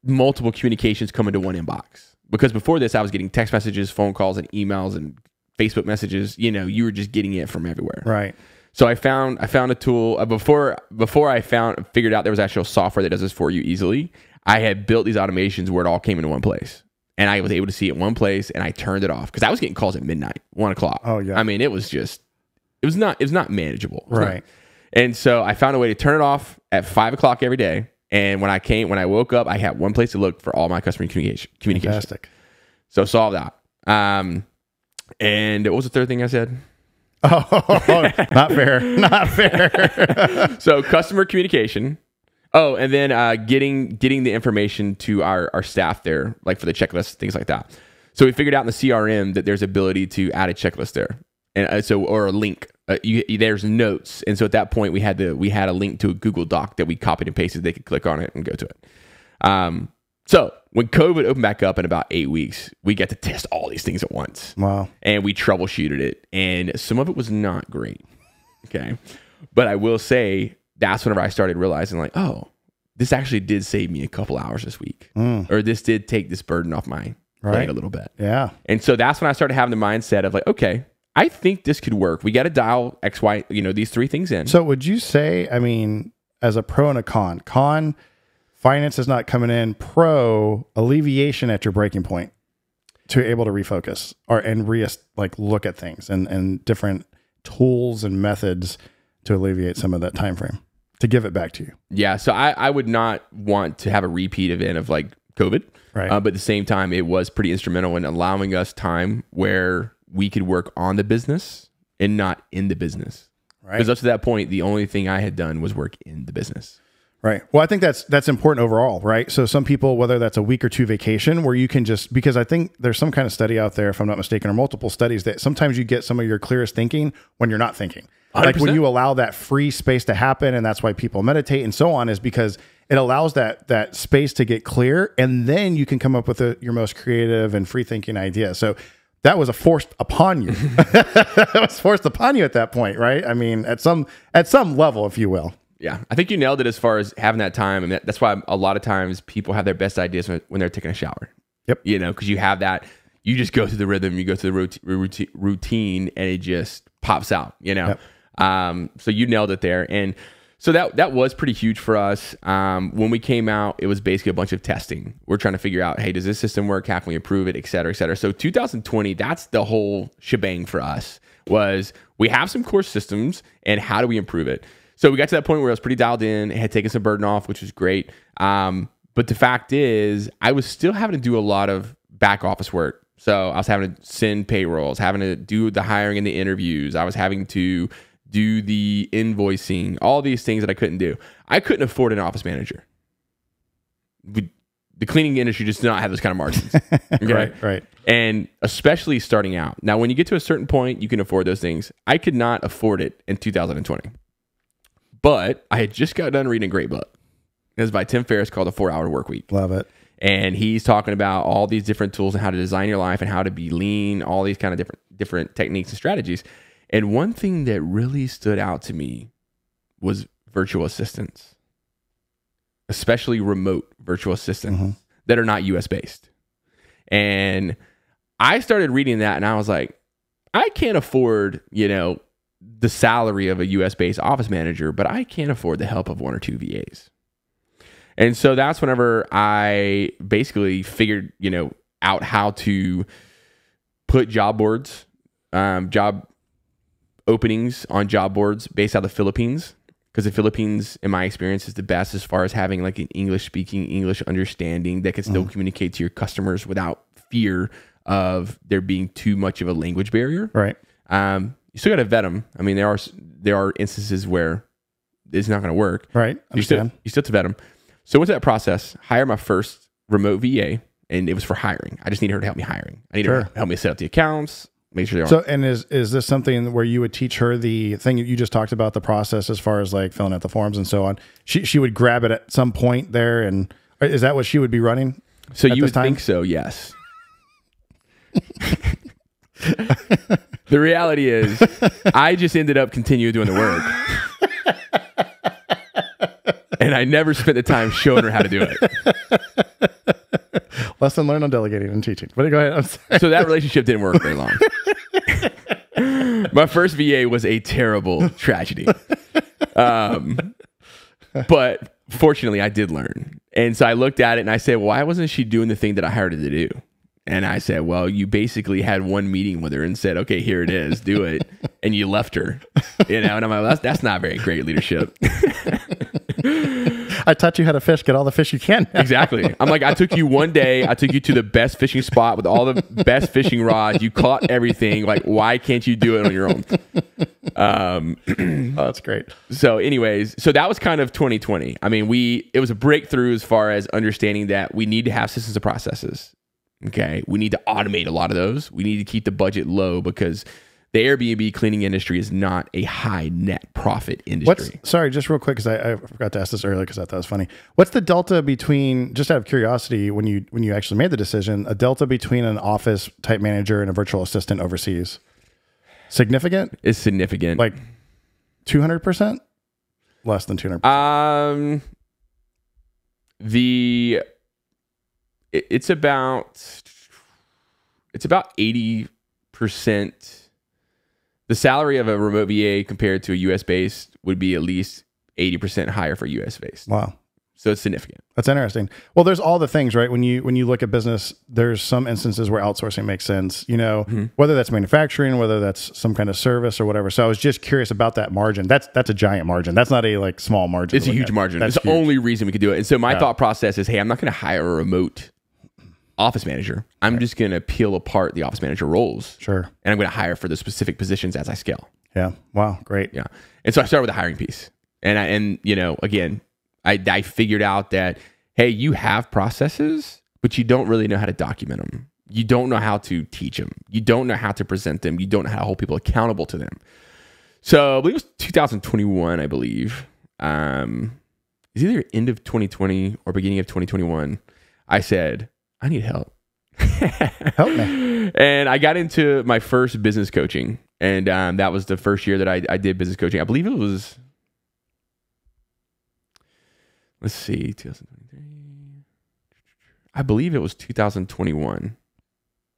multiple communications come into one inbox. Because before this, I was getting text messages, phone calls, and emails, and Facebook messages. You were just getting it from everywhere. Right. So I found a tool before I figured out there was actual software that does this for you easily. I had built these automations where it all came into one place, and I was able to see it in one place, and I turned it off because I was getting calls at midnight, 1 o'clock. Oh yeah. I mean, it was not manageable. Right. And so I found a way to turn it off at 5 o'clock every day. And when I woke up, I had one place to look for all my customer communication. Fantastic. So solve that. And what was the third thing I said? Oh, not fair. Not fair. So customer communication. Oh, and then getting the information to our staff there, like for the checklist, things like that. So we figured out in the CRM that there's ability to add a checklist there, and or a link. There's notes, and so at that point we had a link to a Google Doc that we copied and pasted. They could click on it and go to it. So when COVID opened back up in about 8 weeks, we got to test all these things at once. Wow! And we troubleshooted it, and some of it was not great. Okay, but I will say that's whenever I started realizing, like, oh, this actually did save me a couple hours this week, or this did take this burden off my plate a little bit. Yeah. And so that's when I started having the mindset of like, okay, I think this could work. We got to dial X, Y, these 3 things in. So would you say, I mean, as a pro and a con, finance is not coming in, pro, alleviation at your breaking point to able to refocus and look at things and different tools and methods to alleviate some of that time frame, to give it back to you. Yeah. So I would not want to have a repeat event of like COVID. Right. But at the same time, it was pretty instrumental in allowing us time where we could work on the business and not in the business. Right. Because up to that point, the only thing I had done was work in the business. Right. Well, I think that's important overall, right? So some people, whether that's a week or 2 vacation, where you can just, because I think there's some kind of study out there, if I'm not mistaken, or multiple studies, that sometimes you get some of your clearest thinking when you're not thinking. 100%. Like when you allow that free space to happen, and that's why people meditate and so on, is because it allows that space to get clear, and then you can come up with your most creative and free thinking idea. So that was forced upon you. That was forced upon you at that point, right? I mean, at some level, if you will. Yeah, I think you nailed it as far as having that time. And that's why a lot of times people have their best ideas when they're taking a shower. Yep. Because you have that, you just go through the rhythm, you go through the routine, and it just pops out, Yep. So you nailed it there. And so that was pretty huge for us. When we came out, it was basically a bunch of testing. We're trying to figure out, hey, does this system work? How can we improve it? Et cetera, et cetera. So 2020, that's the whole shebang for us, was we have some core systems, and how do we improve it? So we got to that point where I was pretty dialed in. It had taken some burden off, which was great. But the fact is, I was still having to do a lot of back office work. So I was having to send payrolls, having to do the hiring and the interviews. I was having to do the invoicing, all these things that I couldn't do. I couldn't afford an office manager. The cleaning industry just did not have those kind of margins. Okay? Right. And especially starting out. Now, when you get to a certain point, you can afford those things. I could not afford it in 2020. But I had just got done reading a great book. It was by Tim Ferriss called The 4-Hour Workweek. Love it. And he's talking about all these different tools and how to design your life and how to be lean, all these kind of different techniques and strategies. And one thing that really stood out to me was virtual assistants, especially remote virtual assistants that are not US based. And I started reading that and I was like, I can't afford, the salary of a US based office manager, but I can't afford the help of 1 or 2 VAs. And so that's whenever I basically figured, out how to put job boards, job openings on job boards based out of the Philippines. Because the Philippines, in my experience, is the best as far as having like an English speaking, English understanding that can still communicate to your customers without fear of there being too much of a language barrier. Right. You still got to vet them. I mean, there are instances where it's not going to work. Right. Understand. You still have to vet them. So what's that process? Hire my first remote VA, and it was for hiring. I just need her to help me hiring. I need her to help me set up the accounts, make sure they're So, and is this something where you would teach her the thing you just talked about, the process as far as like filling out the forms and so on? She would grab it at some point there, and is that what she would be running? So you would think so, yes. The reality is, I just ended up continuing doing the work. And I never spent the time showing her how to do it. Lesson learned on delegating and teaching. But go ahead. I'm sorry. So that relationship didn't work very long. My first VA was a terrible tragedy. But fortunately, I did learn. And so I looked at it and I said, well, why wasn't she doing the thing that I hired her to do? And I said, well, you basically had one meeting with her and said, okay, here it is, do it. And you left her, And I'm like, that's not very great leadership. I taught you how to fish, get all the fish you can. Exactly. I'm like, I took you one day, I took you to the best fishing spot with all the best fishing rods. You caught everything. Like, why can't you do it on your own? Oh, that's great. So anyways, so that was kind of 2020. I mean, it was a breakthrough as far as understanding that we need to have systems and processes. Okay. We need to automate a lot of those. We need to keep the budget low because the Airbnb cleaning industry is not a high net profit industry. Sorry, just real quick, because I forgot to ask this earlier because I thought it was funny. What's the delta between, just out of curiosity, when you actually made the decision, a delta between an office type manager and a virtual assistant overseas? Significant? It's significant. Like 200%? Less than 200%. It's about 80%. The salary of a remote VA compared to a US based would be at least 80% higher for US based. Wow. So it's significant. That's interesting. Well, there's all the things, right? When you look at business, there's some instances where outsourcing makes sense, whether that's manufacturing, whether that's some kind of service or whatever. So I was just curious about that margin. That's a giant margin. That's not a like small margin. It's a huge margin. It's the only reason we could do it. And so my thought process is, hey, I'm not going to hire a remote office manager. I'm just going to peel apart the office manager roles. Sure. And I'm going to hire for the specific positions as I scale. Yeah. Wow. Great. Yeah. And so I started with the hiring piece. And again, I figured out that, hey, you have processes, but you don't really know how to document them. You don't know how to teach them. You don't know how to present them. You don't know how to hold people accountable to them. So I believe it was 2021, I believe. It's either end of 2020 or beginning of 2021. I said, I need help. Help me. And I got into my first business coaching. And that was the first year that I did business coaching. I believe it was, let's see, 2023. I believe it was 2021.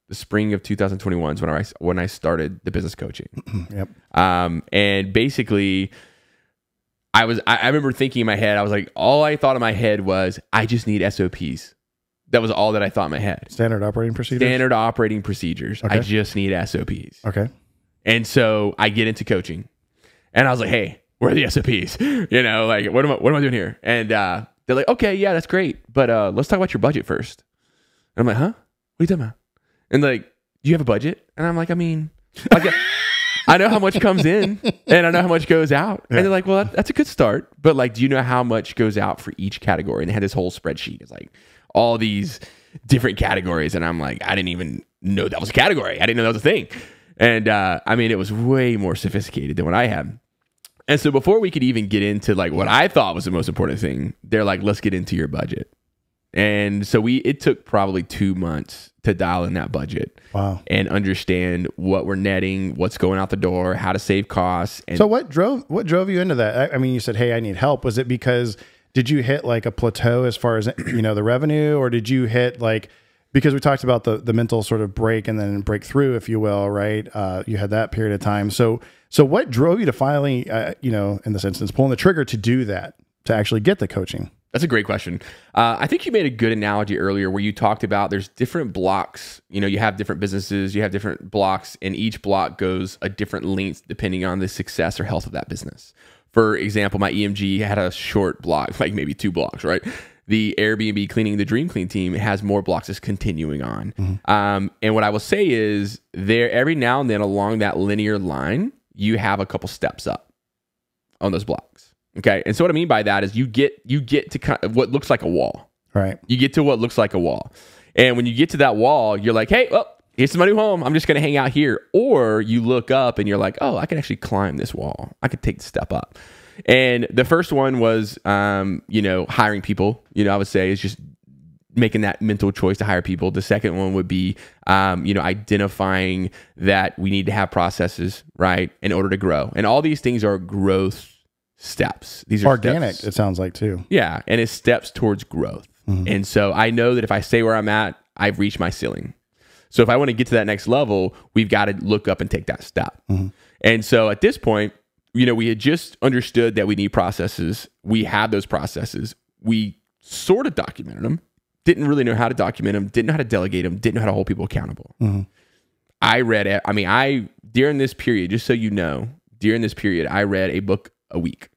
The spring of 2021 is when I started the business coaching. Yep. And basically, I remember thinking in my head, I was like, all I thought in my head was, I just need SOPs. That was all that I thought in my head. Standard operating procedures? Standard operating procedures. Okay. I just need SOPs. Okay. And so I get into coaching and I was like, hey, where are the SOPs? Like, what am I doing here? And they're like, okay, yeah, that's great. But let's talk about your budget first. And I'm like, huh? What are you talking about? And like, do you have a budget? And I'm like, I mean, I know how much comes in and I know how much goes out. Yeah. And they're like, well, that's a good start. But like, do you know how much goes out for each category? And they had this whole spreadsheet. It's like all these different categories. And I'm like, I didn't even know that was a category. I didn't know that was a thing. And I mean, it was way more sophisticated than what I had. And so before we could even get into like what I thought was the most important thing, they're like, let's get into your budget. And so it took probably 2 months to dial in that budget. Wow. And understand what we're netting, what's going out the door, how to save costs. And so what drove you into that? I mean, you said, hey, I need help. Was it because, did you hit like a plateau as far as, the revenue, or did you hit like, because we talked about the mental sort of break and then breakthrough, if you will, right? You had that period of time. So what drove you to finally, in this instance, pulling the trigger to do that, to actually get the coaching? That's a great question. I think you made a good analogy earlier where you talked about there's different blocks. You have different businesses, you have different blocks, and each block goes a different length depending on the success or health of that business. For example, my EMG had a short block, like maybe 2 blocks, right? The Airbnb cleaning, the Dream Clean team has more blocks that's continuing on. Mm-hmm. And what I will say is there, every now and then along that linear line, you have a couple steps up on those blocks. Okay. And so what I mean by that is you get to kind of what looks like a wall, right? You get to what looks like a wall. And when you get to that wall, you're like, hey, well, here's my new home. I'm just going to hang out here. Or you look up and you're like, oh, I can actually climb this wall. I could take the step up. And the first one was, hiring people, I would say is just making that mental choice to hire people. The second one would be, identifying that we need to have processes, right, in order to grow. And all these things are growth steps. These are organic, steps. It sounds like too. Yeah. And it's steps towards growth. Mm-hmm. And so I know that if I stay where I'm at, I've reached my ceiling. So if I want to get to that next level, we've got to look up and take that step. Mm-hmm. And so at this point, we had just understood that we need processes. We had those processes. We sort of documented them, didn't really know how to document them, didn't know how to delegate them, didn't know how to hold people accountable. Mm-hmm. I read it. I mean, during this period, just so you know, during this period, I read a book a week.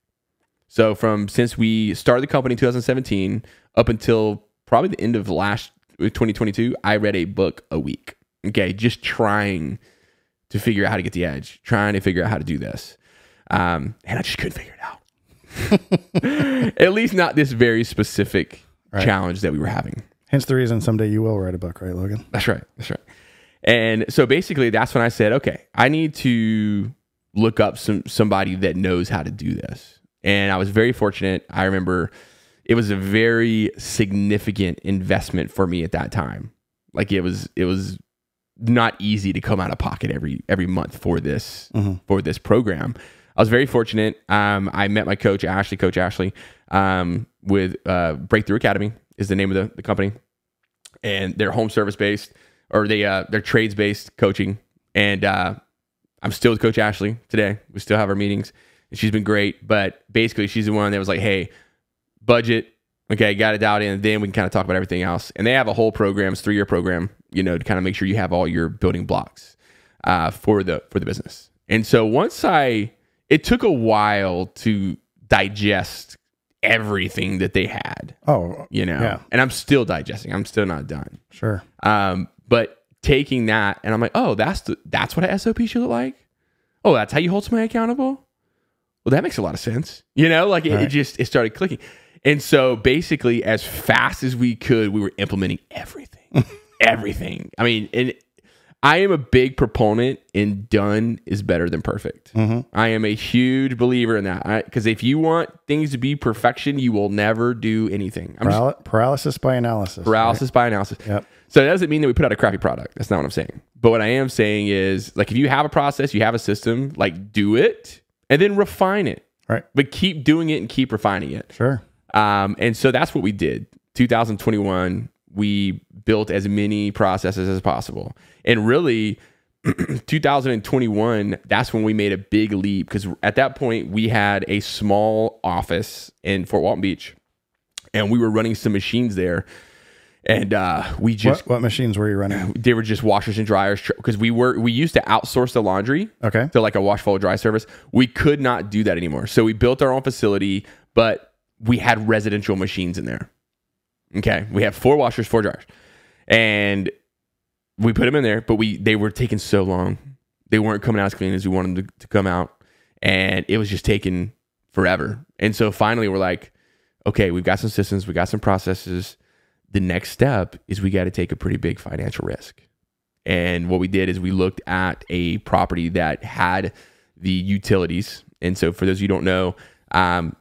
So since we started the company in 2017 up until probably the end of 2022, I read a book a week. Okay. Just trying to figure out how to get the edge, trying to figure out how to do this. And I just couldn't figure it out. At least not this very specific challenge that we were having. Hence the reason someday you will write a book, right, Logan? That's right. That's right. And so basically that's when I said, okay, I need to look up somebody that knows how to do this. And I was very fortunate. I remember it was a very significant investment for me at that time. Like it was not easy to come out of pocket every month for this program. I was very fortunate. I met my coach Ashley, with Breakthrough Academy is the name of the company, and they're home service based, or they're trades based coaching. And I'm still with Coach Ashley today. We still have our meetings, and she's been great. But basically, she's the one that was like, "Hey, budget, okay, got it dialed in. Then we can kind of talk about everything else." And they have a whole program, it's a 3-year program, to kind of make sure you have all your building blocks for the business. And so it took a while to digest everything that they had. Yeah. And I'm still digesting. I'm still not done. Sure. But taking that, and I'm like, oh, that's what a SOP should look like. Oh, that's how you hold somebody accountable. Well, that makes a lot of sense. It started clicking. And so basically, as fast as we could, we were implementing everything. Everything. I mean, and I am a big proponent in done is better than perfect. I am a huge believer in that. Because if you want things to be perfection, you will never do anything. Paralysis by analysis. Paralysis by analysis. Yep. So that doesn't mean that we put out a crappy product. That's not what I'm saying. But what I am saying is, like, if you have a process, you have a system, like, do it and then refine it. Right. But keep doing it and keep refining it. Sure. And so that's what we did. 2021, we built as many processes as possible. And really, 2021, that's when we made a big leap, because at that point, we had a small office in Fort Walton Beach, and we were running some machines there. And we just... What machines were you running? They were just washers and dryers, because we used to outsource the laundry. Okay. So like a wash, fold, dry service. We could not do that anymore. So we built our own facility, but we had residential machines in there. Okay. We have 4 washers, 4 dryers. And we put them in there, but they were taking so long. They weren't coming out as clean as we wanted them to come out. And it was just taking forever. And so finally we're like, okay, we've got some systems, we got some processes. The next step is we got to take a pretty big financial risk. And what we did is we looked at a property that had the utilities. And so for those of you who don't know,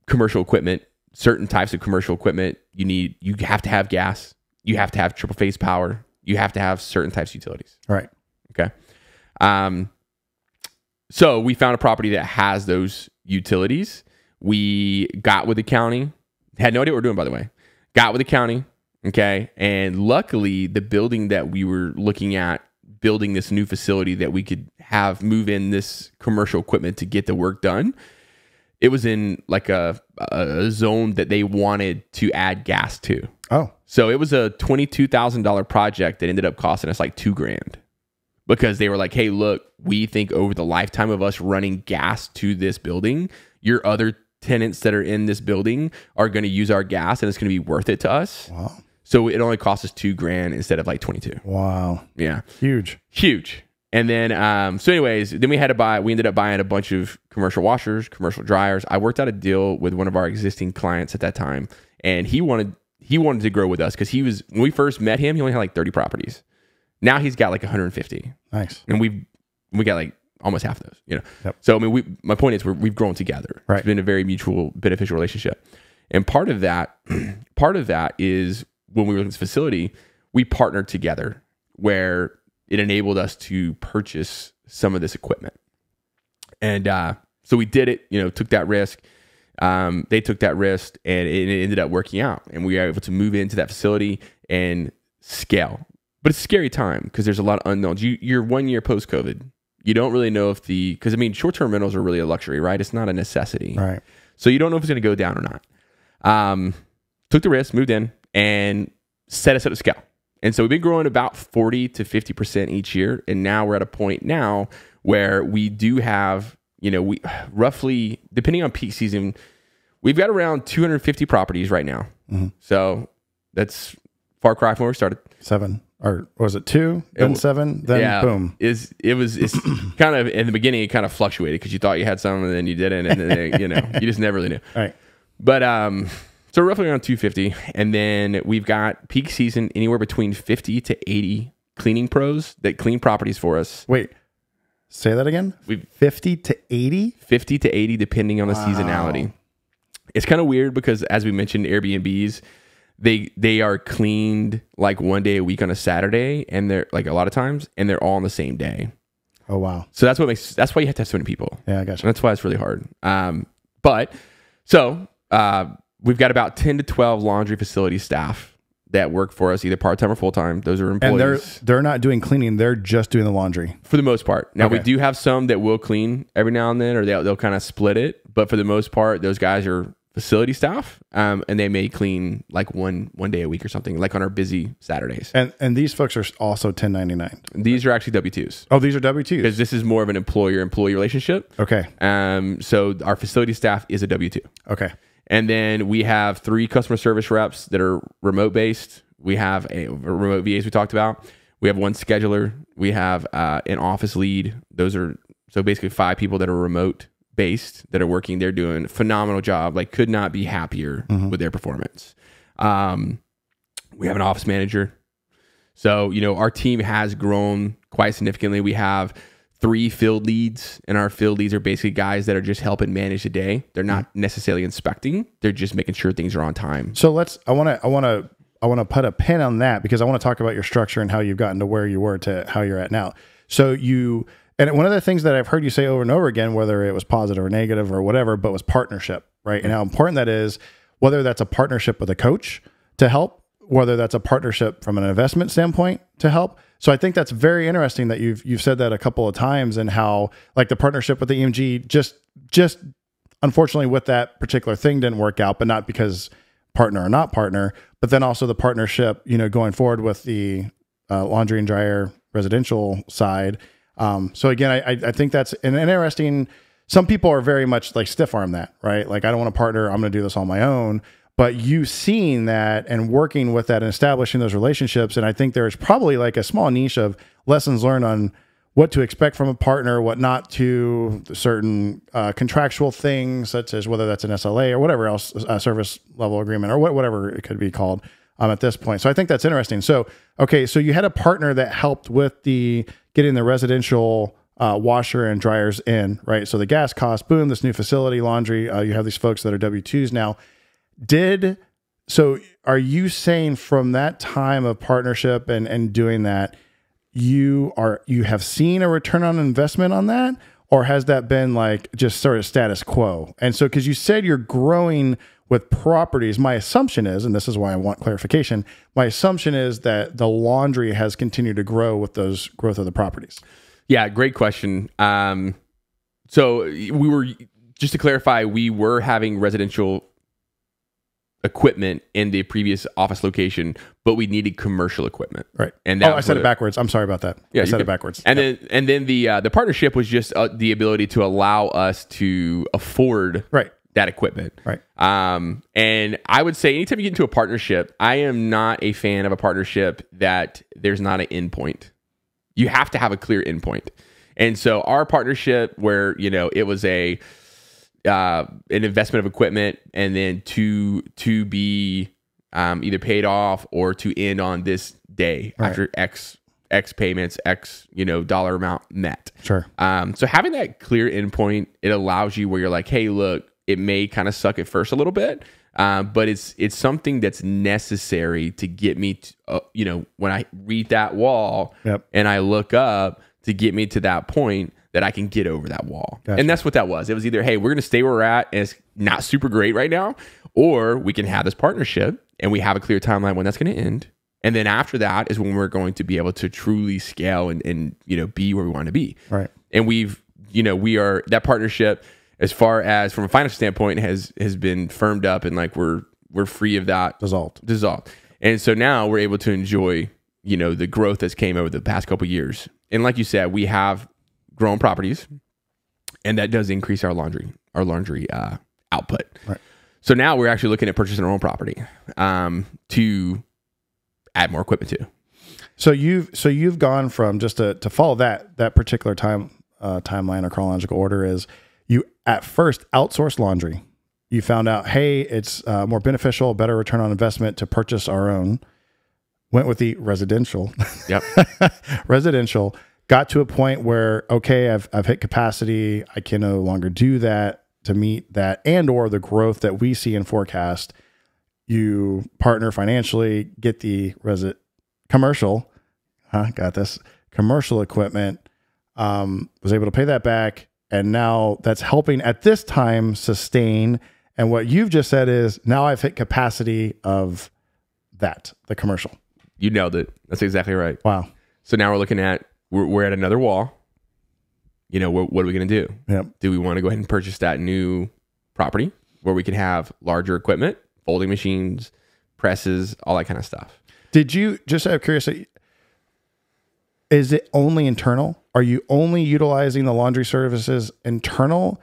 commercial equipment, certain types of commercial equipment, you have to have gas, you have to have triple phase power, you have to have certain types of utilities. Right. Okay. So we found a property that has those utilities. We got with the county, had no idea what we're doing, by the way, got with the county. Okay. And luckily the building that we were looking at, building this new facility that we could have move in this commercial equipment to get the work done, it was in like a zone that they wanted to add gas to. Oh. So it was a $22,000 project that ended up costing us like $2,000, because they were like, hey, look, we think over the lifetime of us running gas to this building, your other tenants that are in this building are going to use our gas, and it's going to be worth it to us. Wow. So it only cost us $2,000 instead of like 22. Wow. Yeah. Huge. And then, so anyways, then we ended up buying a bunch of commercial washers, commercial dryers. I worked out a deal with one of our existing clients at that time, and he wanted to grow with us, because when we first met him, he only had like 30 properties. Now he's got like 150. Nice. And we got like almost half of those, Yep. So I mean, my point is we've grown together. Right. It's been a very mutual, beneficial relationship. And part of that is when we were in this facility, we partnered together, where it enabled us to purchase some of this equipment. And so we did it, took that risk. They took that risk, and it ended up working out. And we were able to move into that facility and scale. But it's a scary time, because there's a lot of unknowns. You're 1 year post-COVID. You don't really know because short-term rentals are really a luxury, right? It's not a necessity. Right. So you don't know if it's going to go down or not. Took the risk, moved in, and set us up to scale. And so we've been growing about 40 to 50% each year. And now we're at a point now where we do have, we roughly, depending on peak season, we've got around 250 properties right now. Mm-hmm. So that's far cry from where we started. 7, or was it 2, then 7, then boom. It's kind of, in the beginning, it kind of fluctuated, because you thought you had some and then you didn't. And then, you just never really knew. Right. But So roughly around 250. And then we've got peak season anywhere between 50 to 80 cleaning pros that clean properties for us. Wait, say that again. 50 to 80? 50 to 80 depending on the seasonality. It's kind of weird because, as we mentioned, Airbnbs, they are cleaned like one day a week on a Saturday, and they're like a lot of times, and they're all on the same day. Oh wow! So that's why you have to have so many people. Yeah, I gotcha. And that's why it's really hard. We've got about 10 to 12 laundry facility staff that work for us, either part time or full time. Those are employees. And they're not doing cleaning; they're just doing the laundry for the most part. Now we do have some that will clean every now and then, or they'll kind of split it. But for the most part, those guys are facility staff, and they may clean like one day a week or something, like on our busy Saturdays. And these folks are also 1099. These are actually W-2s. Oh, these are W-2s because this is more of an employer-employee relationship. Okay. So our facility staff is a W-2. Okay. And then we have 3 customer service reps that are remote based. We have a remote VAs we talked about. We have 1 scheduler. We have an office lead. Those are so basically 5 people that are remote based that are working. They're doing a phenomenal job. Like, could not be happier with their performance. We have an office manager. So, our team has grown quite significantly. We have 3 field leads, and our field leads are basically guys that are just helping manage the day. They're not necessarily inspecting. They're just making sure things are on time. So I want to put a pin on that, because I want to talk about your structure and how you've gotten to where you were to how you're at now. So and one of the things that I've heard you say over and over again, whether it was positive or negative or whatever, but was partnership, right? And how important that is, whether that's a partnership with a coach to help, whether that's a partnership from an investment standpoint to help. So I think that's very interesting that you've said that a couple of times, and how like the partnership with the EMG just unfortunately with that particular thing didn't work out, but not because partner or not partner, but then also the partnership, going forward with the laundry and dryer residential side. So again, I think that's an interesting, some people are very much like stiff arm that, right? Like, I don't want to partner. I'm going to do this on my own. But you seeing that and working with that and establishing those relationships. And I think there's probably like a small niche of lessons learned on what to expect from a partner, what not to, certain contractual things, such as whether that's an SLA or whatever else, service level agreement or whatever it could be called at this point. So I think that's interesting. So, okay. So you had a partner that helped with getting the residential washer and dryers in, right? So the gas cost, boom, this new facility, laundry, you have these folks that are W-2s now. So are you saying from that time of partnership and doing that, you have seen a return on investment on that, or has that been like just sort of status quo? And so, because you said you're growing with properties, my assumption is, and this is why I want clarification, my assumption is that the laundry has continued to grow with those growth of the properties. Yeah, great question. So just to clarify, we were having residential equipment in the previous office location, but we needed commercial equipment. Right. And I said it backwards. I'm sorry about that. Yeah, I said it backwards. And then the partnership was just the ability to allow us to afford that equipment. Right. And I would say anytime you get into a partnership, I am not a fan of a partnership that there's not an endpoint. You have to have a clear endpoint. And so our partnership where, it was an investment of equipment, and then to be either paid off or to end on this day after X payments, X dollar amount met. Sure. So having that clear endpoint, it allows you where you're like, hey, look, it may kind of suck at first a little bit, but it's something that's necessary to get me to, when I read that wall and I look up, to get me to that point that I can get over that wall. Gotcha. And that's what that was. It was either, hey, we're going to stay where we're at and it's not super great right now, or we can have this partnership and we have a clear timeline when that's going to end. And then after that is when we're going to be able to truly scale and be where we want to be. Right. And we are, that partnership, as far as from a financial standpoint, has been firmed up, and like we're free of that dissolved. And so now we're able to enjoy, the growth that's came over the past couple of years. And like you said, we have grown properties, and that does increase our laundry output. Right. So now we're actually looking at purchasing our own property to add more equipment to. So you've gone from, just to follow that particular timeline or chronological order, is you at first outsourced laundry. You found out, hey, it's more beneficial, better return on investment to purchase our own. Went with the residential. Yep. Residential. Got to a point where, okay, I've hit capacity. I can no longer do that to meet that and or the growth that we see in forecast. You partner financially, get the commercial equipment, was able to pay that back. And now that's helping at this time sustain. And what you've just said is now I've hit capacity of the commercial. You nailed it. That's exactly right. Wow. So now we're looking at, we're at another wall. You know, what are we going to do? Yep. Do we want to go ahead and purchase that new property where we can have larger equipment, folding machines, presses, all that kind of stuff? Did you, just out of curiosity, is it only internal? Are you only utilizing the laundry services internal?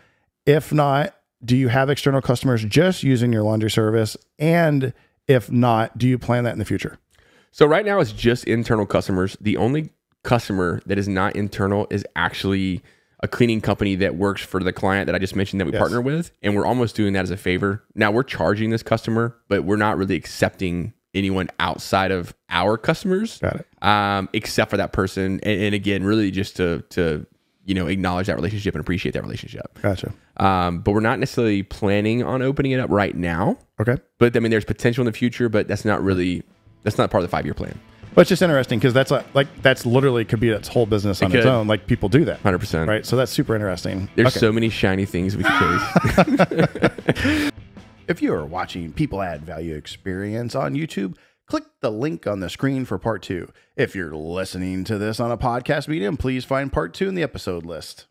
If not, do you have external customers just using your laundry service? And if not, do you plan that in the future? So right now it's just internal customers. The only customer that is not internal is actually a cleaning company that works for the client that I just mentioned that we partner with. And we're almost doing that as a favor. Now we're charging this customer, but we're not really accepting anyone outside of our customers. Got it. Except for that person. And again, really just to acknowledge that relationship and appreciate that relationship. Gotcha. But we're not necessarily planning on opening it up right now. Okay. But I mean, there's potential in the future, but that's not part of the 5-year plan. But it's just interesting because that's literally could be its whole business on its own. Like people do that. 100%. Right. So that's super interesting. There's so many shiny things we can chase. If you are watching People Add Value Experience on YouTube, click the link on the screen for part 2. If you're listening to this on a podcast medium, please find part 2 in the episode list.